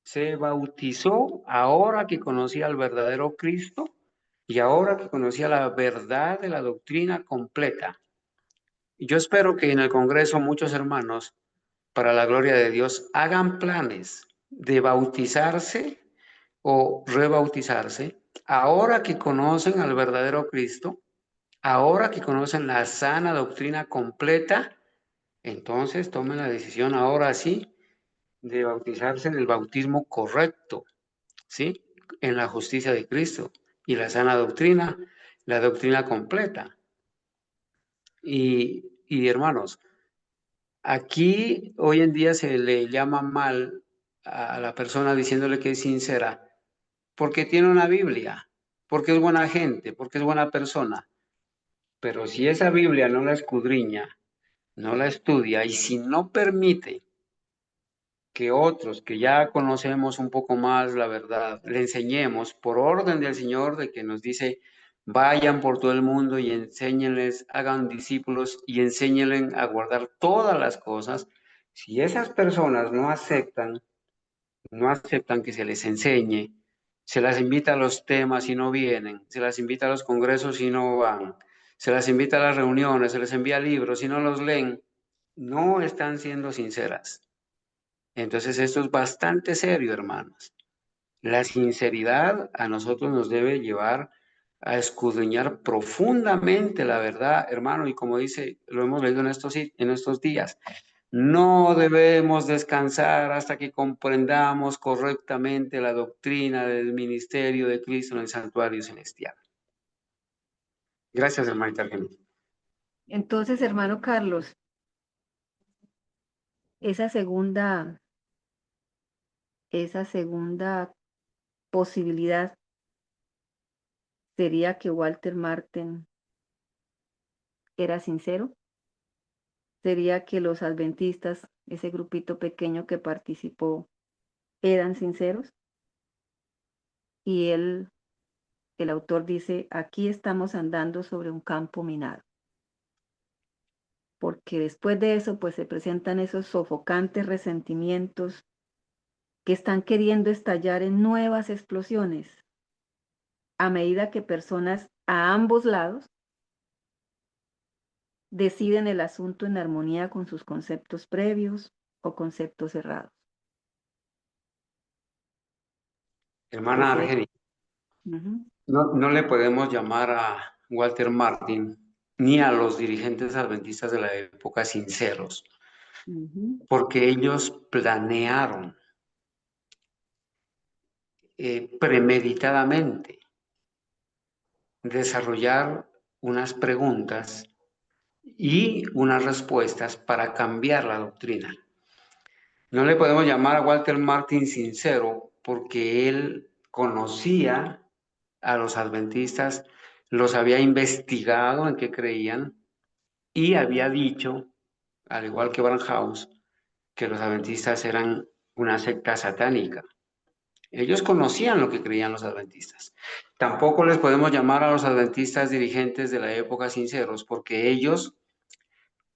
se bautizó ahora que conocía al verdadero Cristo y ahora que conocía la verdad de la doctrina completa. Y yo espero que en el Congreso muchos hermanos, para la gloria de Dios, hagan planes de bautizarse o rebautizarse ahora que conocen al verdadero Cristo, ahora que conocen la sana doctrina completa. Entonces tomen la decisión ahora sí de bautizarse en el bautismo correcto, ¿sí? En la justicia de Cristo y la sana doctrina, la doctrina completa. Y hermanos, aquí hoy en día se le llama mal a la persona diciéndole que es sincera porque tiene una Biblia, porque es buena gente, porque es buena persona. Pero si esa Biblia no la escudriña, no la estudia y si no permite que otros que ya conocemos un poco más la verdad, le enseñemos por orden del Señor de que nos dice, vayan por todo el mundo y enséñenles, hagan discípulos y enséñenles a guardar todas las cosas. Si esas personas no aceptan que se les enseñe, se las invita a los temas y no vienen, se las invita a los congresos y no van, se las invita a las reuniones, se les envía libros y no los leen, no están siendo sinceras. Entonces esto es bastante serio, hermanos. La sinceridad a nosotros nos debe llevar a escudriñar profundamente la verdad, hermano, y como dice, lo hemos leído en estos días, no debemos descansar hasta que comprendamos correctamente la doctrina del ministerio de Cristo en el santuario celestial. Gracias, hermanita Argenis. Entonces, hermano Carlos, esa segunda posibilidad sería que Walter Martin era sincero. Sería que los adventistas, ese grupito pequeño que participó, eran sinceros. Y el autor dice, aquí estamos andando sobre un campo minado. Porque después de eso, pues se presentan esos sofocantes resentimientos que están queriendo estallar en nuevas explosiones a medida que personas a ambos lados deciden el asunto en armonía con sus conceptos previos o conceptos errados. Hermana Ese- Argenis, Ujú. no le podemos llamar a Walter Martin ni a los dirigentes adventistas de la época sinceros, porque ellos planearon premeditadamente desarrollar unas preguntas y unas respuestas para cambiar la doctrina. No le podemos llamar a Walter Martin sincero porque él conocía a los adventistas, los había investigado en qué creían y había dicho, al igual que Barnhouse, que los adventistas eran una secta satánica. Ellos conocían lo que creían los adventistas. Tampoco les podemos llamar a los adventistas dirigentes de la época sinceros porque ellos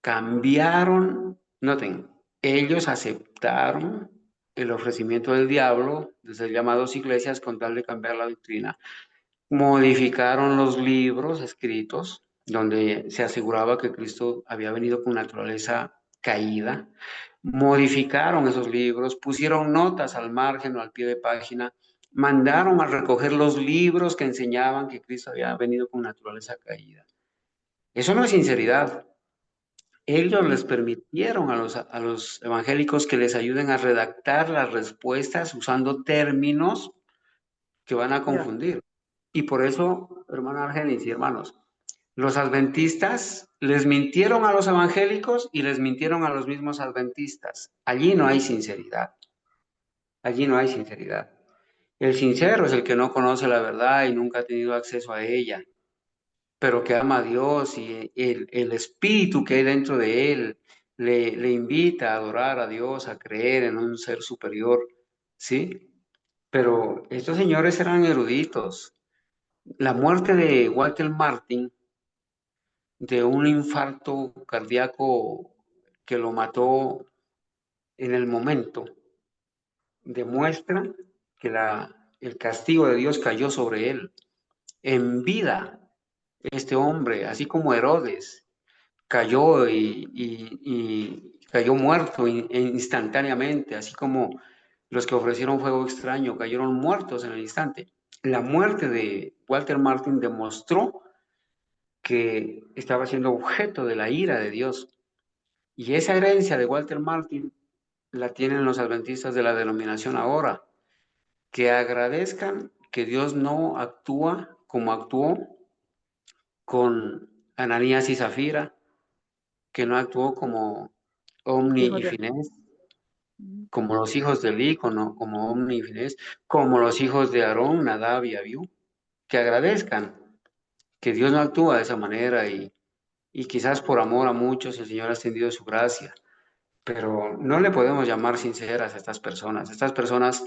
cambiaron, noten, ellos aceptaron el ofrecimiento del diablo de ser llamados iglesias con tal de cambiar la doctrina. Modificaron los libros escritos donde se aseguraba que Cristo había venido con naturaleza caída. Modificaron esos libros, pusieron notas al margen o al pie de página, mandaron a recoger los libros que enseñaban que Cristo había venido con naturaleza caída. Eso no es sinceridad. Ellos les permitieron a los evangélicos que les ayuden a redactar las respuestas usando términos que van a confundir. Y por eso, hermana Argenis y hermanos, los adventistas les mintieron a los evangélicos y les mintieron a los mismos adventistas. Allí no hay sinceridad. Allí no hay sinceridad. El sincero es el que no conoce la verdad y nunca ha tenido acceso a ella, pero que ama a Dios y el espíritu que hay dentro de él le invita a adorar a Dios, a creer en un ser superior, ¿sí? Pero estos señores eran eruditos. La muerte de Walter Martin, de un infarto cardíaco que lo mató en el momento, demuestra que el castigo de Dios cayó sobre él. En vida, este hombre, así como Herodes, cayó y cayó muerto instantáneamente, así como los que ofrecieron fuego extraño cayeron muertos en el instante. La muerte de Walter Martin demostró que estaba siendo objeto de la ira de Dios. Y esa herencia de Walter Martin la tienen los adventistas de la denominación ahora, que agradezcan que Dios no actúa como actuó con Ananías y Zafira, que no actuó como Omni y Finés, como los hijos del ícono, como Omni y Finés, como los hijos de Aarón, Nadab y Abiú, que agradezcan que Dios no actúa de esa manera y quizás por amor a muchos el Señor ha extendido su gracia, pero no le podemos llamar sinceras a estas personas. Estas personas,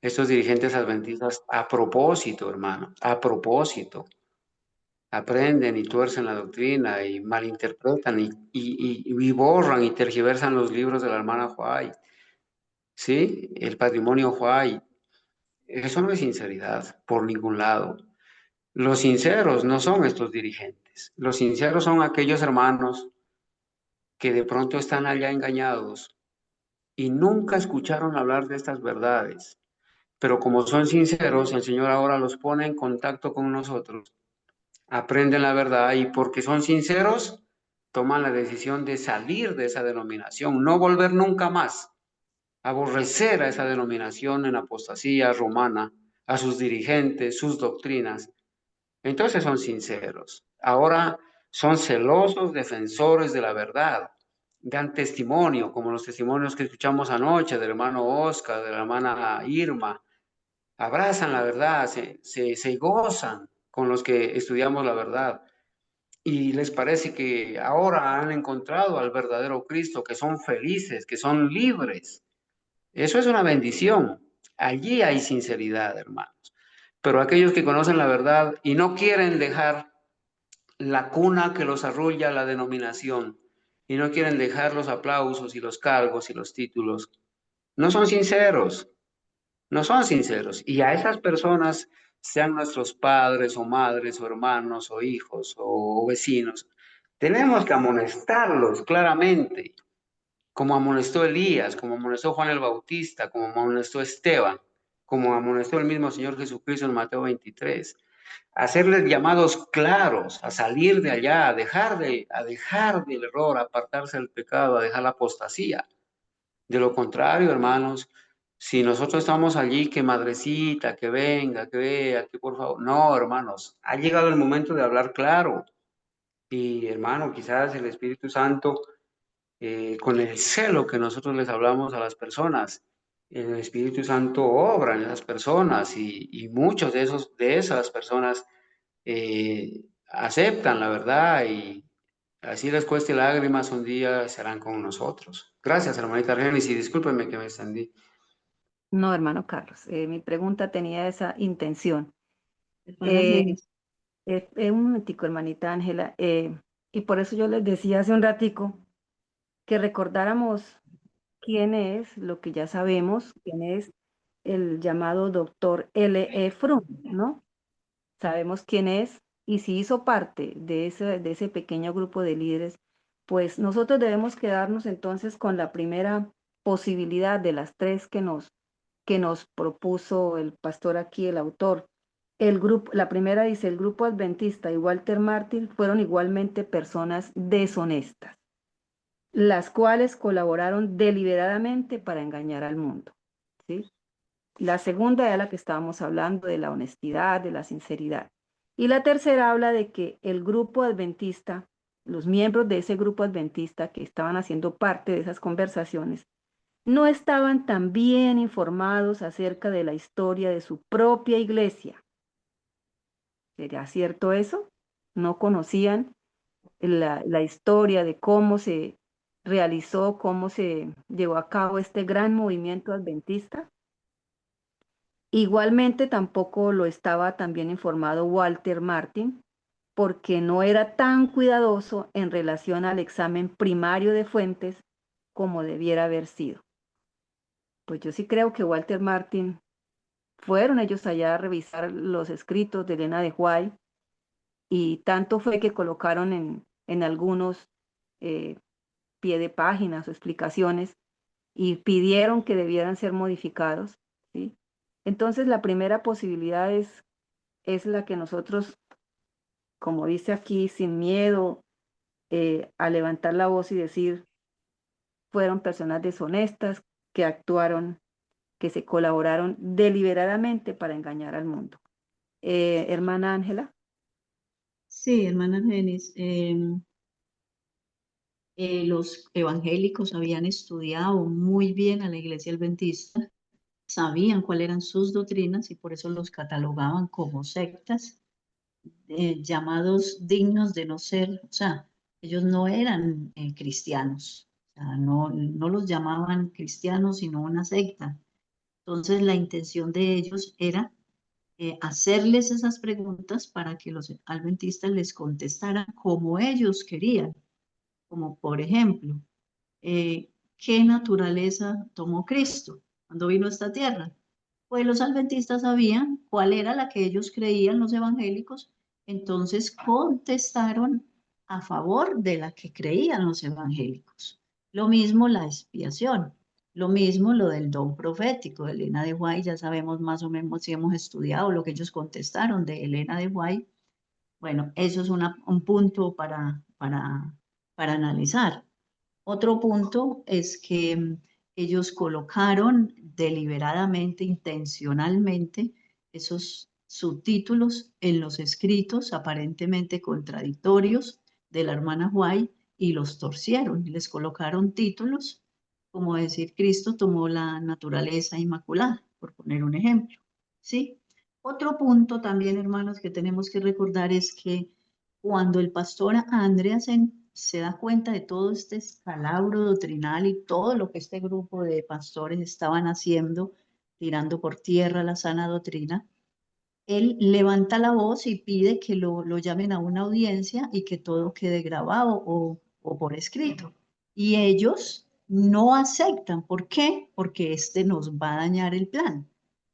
estos dirigentes adventistas, a propósito, hermano, a propósito, aprenden y tuercen la doctrina y malinterpretan y borran y tergiversan los libros de la hermana White, ¿sí? El patrimonio White. Eso no es sinceridad por ningún lado. Los sinceros no son estos dirigentes. Los sinceros son aquellos hermanos que de pronto están allá engañados y nunca escucharon hablar de estas verdades. Pero como son sinceros, el Señor ahora los pone en contacto con nosotros, aprenden la verdad y porque son sinceros, toman la decisión de salir de esa denominación, no volver nunca más, aborrecer a esa denominación en apostasía romana, a sus dirigentes, sus doctrinas. Entonces son sinceros. Ahora son celosos defensores de la verdad. Dan testimonio, como los testimonios que escuchamos anoche del hermano Oscar, de la hermana Irma. Abrazan la verdad, se gozan con los que estudiamos la verdad. Y les parece que ahora han encontrado al verdadero Cristo, que son felices, que son libres. Eso es una bendición. Allí hay sinceridad, hermanos. Pero aquellos que conocen la verdad y no quieren dejar la cuna que los arrulla la denominación y no quieren dejar los aplausos y los cargos y los títulos, no son sinceros, no son sinceros. Y a esas personas, sean nuestros padres o madres o hermanos o hijos o vecinos, tenemos que amonestarlos claramente, como amonestó Elías, como amonestó Juan el Bautista, como amonestó Esteban, como amonestó el mismo Señor Jesucristo en Mateo 23. Hacerles llamados claros, a salir de allá, a dejar del error, a apartarse del pecado, a dejar la apostasía. De lo contrario, hermanos, si nosotros estamos allí, que madrecita, que venga, que vea, que por favor. No, hermanos, ha llegado el momento de hablar claro. Y hermano, quizás el Espíritu Santo, con el celo que nosotros les hablamos a las personas, el Espíritu Santo obra en esas personas y muchos de esas personas aceptan la verdad y así les cueste lágrimas, un día serán con nosotros. Gracias, hermanita Argenis, y discúlpenme que me extendí. No, hermano Carlos, mi pregunta tenía esa intención. Hermana Argenis. Un momentico, hermanita Ángela, y por eso yo les decía hace un ratico que recordáramos quién es, lo que ya sabemos, quién es el llamado doctor L.E. Fromm, ¿no? Sabemos quién es y si hizo parte de ese pequeño grupo de líderes, pues nosotros debemos quedarnos entonces con la primera posibilidad de las tres que nos propuso el pastor aquí, el autor. El grupo, la primera dice, el grupo adventista y Walter Martin fueron igualmente personas deshonestas, las cuales colaboraron deliberadamente para engañar al mundo, ¿sí? La segunda era la que estábamos hablando de la honestidad, de la sinceridad. Y la tercera habla de que el grupo adventista, los miembros de ese grupo adventista que estaban haciendo parte de esas conversaciones, no estaban tan bien informados acerca de la historia de su propia iglesia. ¿Sería cierto eso? No conocían la historia de cómo se realizó, cómo se llevó a cabo este gran movimiento adventista. Igualmente tampoco lo estaba tan bien informado Walter Martin, porque no era tan cuidadoso en relación al examen primario de fuentes como debiera haber sido. pues yo sí creo que Walter Martin, fueron ellos allá a revisar los escritos de Elena de White, y tanto fue que colocaron en algunos pie de páginas o explicaciones y pidieron que debieran ser modificados, ¿sí? Entonces la primera posibilidad es la que nosotros, como dice aquí, sin miedo a levantar la voz y decir, fueron personas deshonestas que actuaron, que se colaboraron deliberadamente para engañar al mundo. Hermana Ángela. Sí, hermana Genis, los evangélicos habían estudiado muy bien a la iglesia adventista, sabían cuáles eran sus doctrinas y por eso los catalogaban como sectas, llamados dignos de no ser, o sea, ellos no eran cristianos, o sea, no los llamaban cristianos, sino una secta. Entonces, la intención de ellos era hacerles esas preguntas para que los adventistas les contestaran como ellos querían, como por ejemplo, ¿qué naturaleza tomó Cristo cuando vino a esta tierra? Pues los adventistas sabían cuál era la que ellos creían, los evangélicos, entonces contestaron a favor de la que creían los evangélicos. Lo mismo la expiación, lo mismo lo del don profético de Elena de White, ya sabemos más o menos si hemos estudiado lo que ellos contestaron de Elena de White. Bueno, eso es un punto para analizar. Otro punto es que ellos colocaron deliberadamente, intencionalmente, esos subtítulos en los escritos aparentemente contradictorios de la hermana White y los torcieron. Les colocaron títulos como decir Cristo tomó la naturaleza inmaculada, por poner un ejemplo. ¿Sí? Otro punto también, hermanos, que tenemos que recordar es que cuando el pastor Andreasen se da cuenta de todo este escalabro doctrinal y todo lo que este grupo de pastores estaban haciendo, tirando por tierra la sana doctrina, él levanta la voz y pide que lo llamen a una audiencia y que todo quede grabado o por escrito. Y ellos no aceptan. ¿Por qué? Porque este nos va a dañar el plan.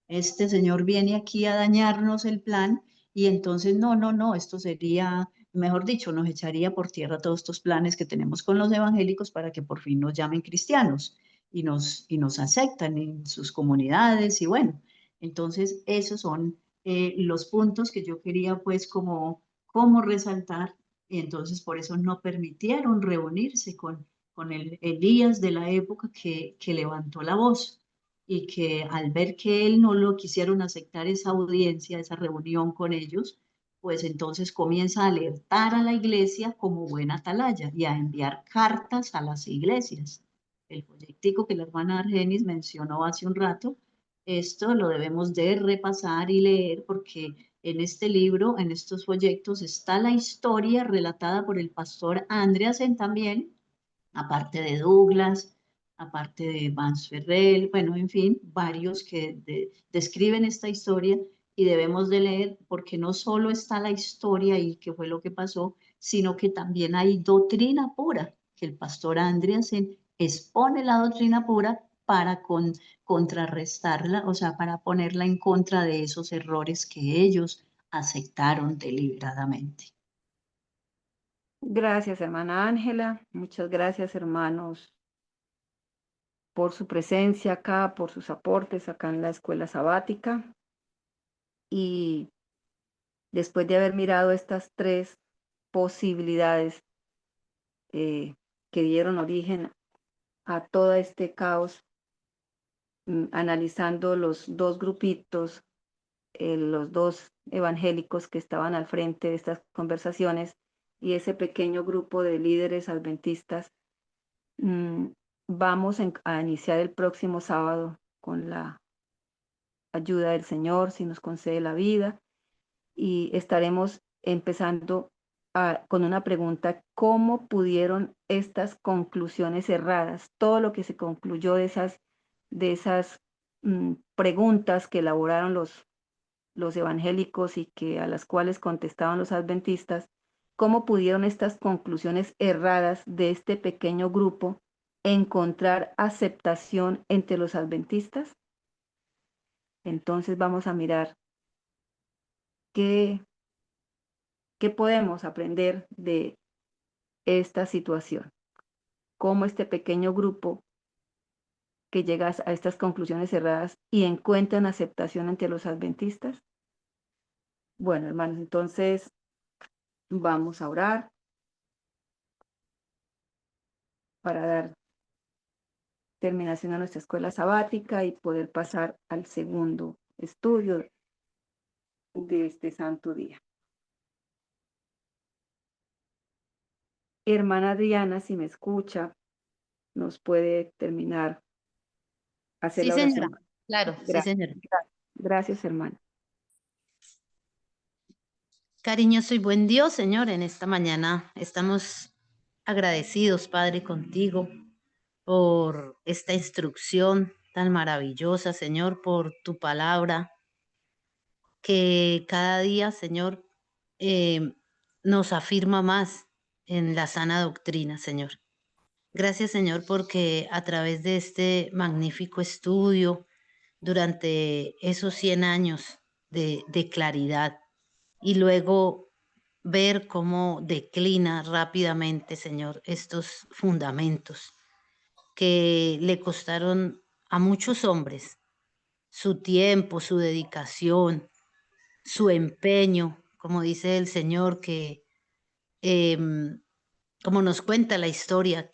Este señor viene aquí a dañarnos el plan y entonces no, esto sería, mejor dicho, nos echaría por tierra todos estos planes que tenemos con los evangélicos para que por fin nos llamen cristianos y nos aceptan en sus comunidades y bueno, entonces esos son los puntos que yo quería pues como resaltar y entonces por eso no permitieron reunirse con el Elías de la época que levantó la voz y que al ver que él no lo quisieron aceptar esa audiencia, esa reunión con ellos, pues entonces comienza a alertar a la iglesia como buena atalaya y a enviar cartas a las iglesias. El proyectico que la hermana Argenis mencionó hace un rato, esto lo debemos de repasar y leer porque en este libro, en estos proyectos, está la historia relatada por el pastor Andreasen también, aparte de Douglas, aparte de Vance Ferrell, bueno, en fin, varios que describen esta historia y debemos de leer porque no solo está la historia y qué fue lo que pasó, sino que también hay doctrina pura, que el pastor Andreasen expone la doctrina pura para contrarrestarla, o sea, para ponerla en contra de esos errores que ellos aceptaron deliberadamente. Gracias, hermana Ángela. Muchas gracias, hermanos, por su presencia acá, por sus aportes acá en la escuela sabática. Y después de haber mirado estas tres posibilidades que dieron origen a todo este caos, analizando los dos grupitos, los dos evangélicos que estaban al frente de estas conversaciones y ese pequeño grupo de líderes adventistas, vamos a iniciar el próximo sábado con la ayuda del Señor, si nos concede la vida, y estaremos empezando con una pregunta: ¿cómo pudieron estas conclusiones erradas, todo lo que se concluyó de esas preguntas que elaboraron los evangélicos y a las cuales contestaban los adventistas, cómo pudieron estas conclusiones erradas de este pequeño grupo encontrar aceptación entre los adventistas. Entonces vamos a mirar qué podemos aprender de esta situación. Cómo este pequeño grupo que llega a estas conclusiones cerradas y encuentran aceptación entre los adventistas. Bueno, hermanos, entonces vamos a orar para dar terminación a nuestra escuela sabática y poder pasar al segundo estudio de este santo día. Hermana Diana, si me escucha, nos puede terminar, hacer Sí, la señora. oración. Claro, sí, Gracias, señora. gracias, hermana. Cariñoso y buen Dios, Señor, en esta mañana estamos agradecidos, Padre, contigo por esta instrucción tan maravillosa, Señor, por tu palabra, que cada día, Señor, nos afirma más en la sana doctrina, Señor. Gracias, Señor, porque a través de este magnífico estudio, durante esos 100 años de claridad, y luego ver cómo declina rápidamente, Señor, estos fundamentos que le costaron a muchos hombres su tiempo, su dedicación, su empeño, como dice el Señor, que como nos cuenta la historia,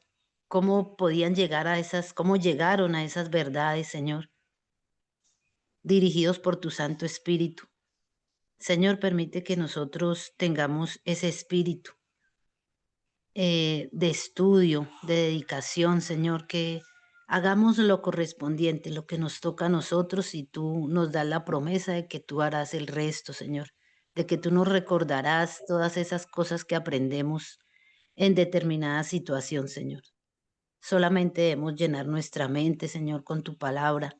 cómo podían llegar a esas, cómo llegaron a esas verdades, Señor, dirigidos por tu Santo Espíritu. Señor, permite que nosotros tengamos ese espíritu de estudio, de dedicación, Señor, que hagamos lo correspondiente, lo que nos toca a nosotros, y tú nos das la promesa de que tú harás el resto, Señor, de que tú nos recordarás todas esas cosas que aprendemos en determinada situación, Señor. Solamente debemos llenar nuestra mente, Señor, con tu palabra,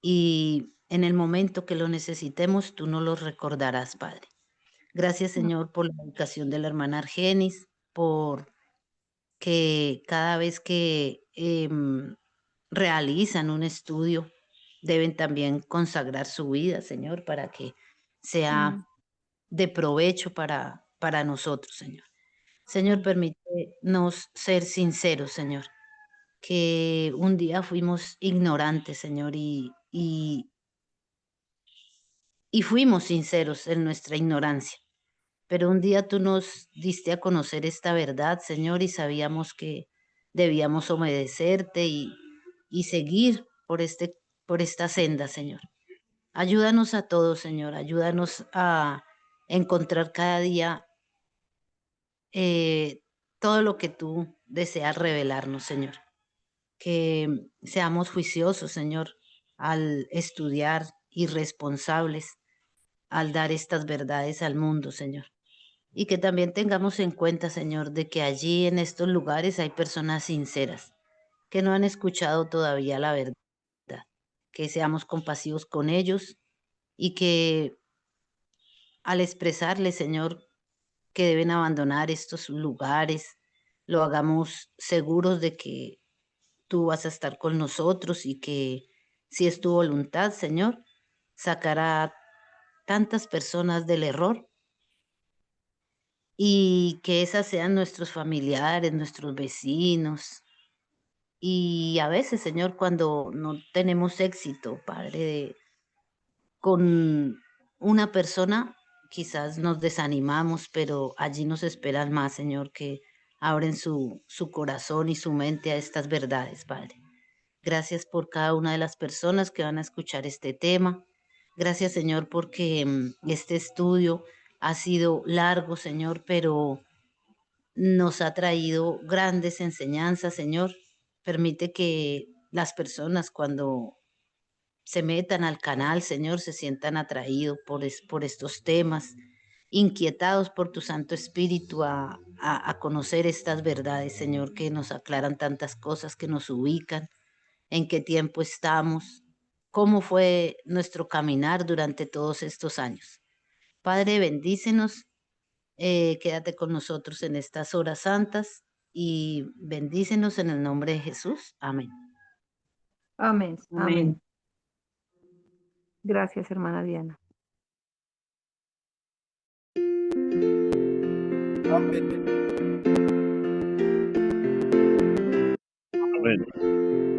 y en el momento que lo necesitemos, tú nos lo recordarás, Padre. Gracias, Señor, por la educación de la hermana Argenis, por que cada vez que realizan un estudio, deben también consagrar su vida, Señor, para que sea de provecho para nosotros, Señor. Señor, permítenos ser sinceros, Señor, que un día fuimos ignorantes, Señor, y fuimos sinceros en nuestra ignorancia. Pero un día tú nos diste a conocer esta verdad, Señor, y sabíamos que debíamos obedecerte y seguir por esta senda, Señor. Ayúdanos a todos, Señor. Ayúdanos a encontrar cada día todo lo que tú deseas revelarnos, Señor. Que seamos juiciosos, Señor, al estudiar, y responsables al dar estas verdades al mundo, Señor. Y que también tengamos en cuenta, Señor, de que allí en estos lugares hay personas sinceras que no han escuchado todavía la verdad. Que seamos compasivos con ellos, y que al expresarles, Señor, que deben abandonar estos lugares, lo hagamos seguros de que tú vas a estar con nosotros, y que si es tu voluntad, Señor, sacará tantas personas del error, y que esas sean nuestros familiares, nuestros vecinos. Y a veces, Señor, cuando no tenemos éxito, Padre, con una persona, quizás nos desanimamos, pero allí nos esperan más, Señor, que abren su corazón y su mente a estas verdades, Padre. Gracias por cada una de las personas que van a escuchar este tema. Gracias, Señor, porque este estudio ha sido largo, Señor, pero nos ha traído grandes enseñanzas, Señor. Permite que las personas, cuando se metan al canal, Señor, se sientan atraídos por estos temas, inquietados por tu Santo Espíritu a conocer estas verdades, Señor, que nos aclaran tantas cosas, que nos ubican, en qué tiempo estamos, cómo fue nuestro caminar durante todos estos años. Padre, bendícenos, quédate con nosotros en estas horas santas, y bendícenos en el nombre de Jesús. Amén. Amén. Amén. Amén. Gracias, hermana Diana. Amén. Amén.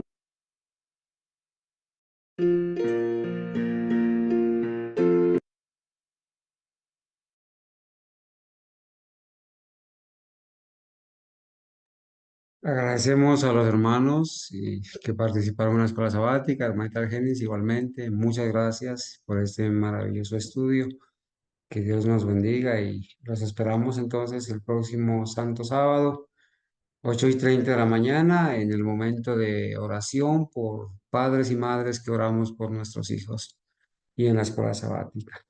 Agradecemos a los hermanos que participaron en la escuela sabática, hermanita Argenis igualmente. Muchas gracias por este maravilloso estudio. Que Dios nos bendiga y los esperamos entonces el próximo Santo Sábado, 8:30 de la mañana, en el momento de oración por padres y madres que oramos por nuestros hijos y en la escuela sabática.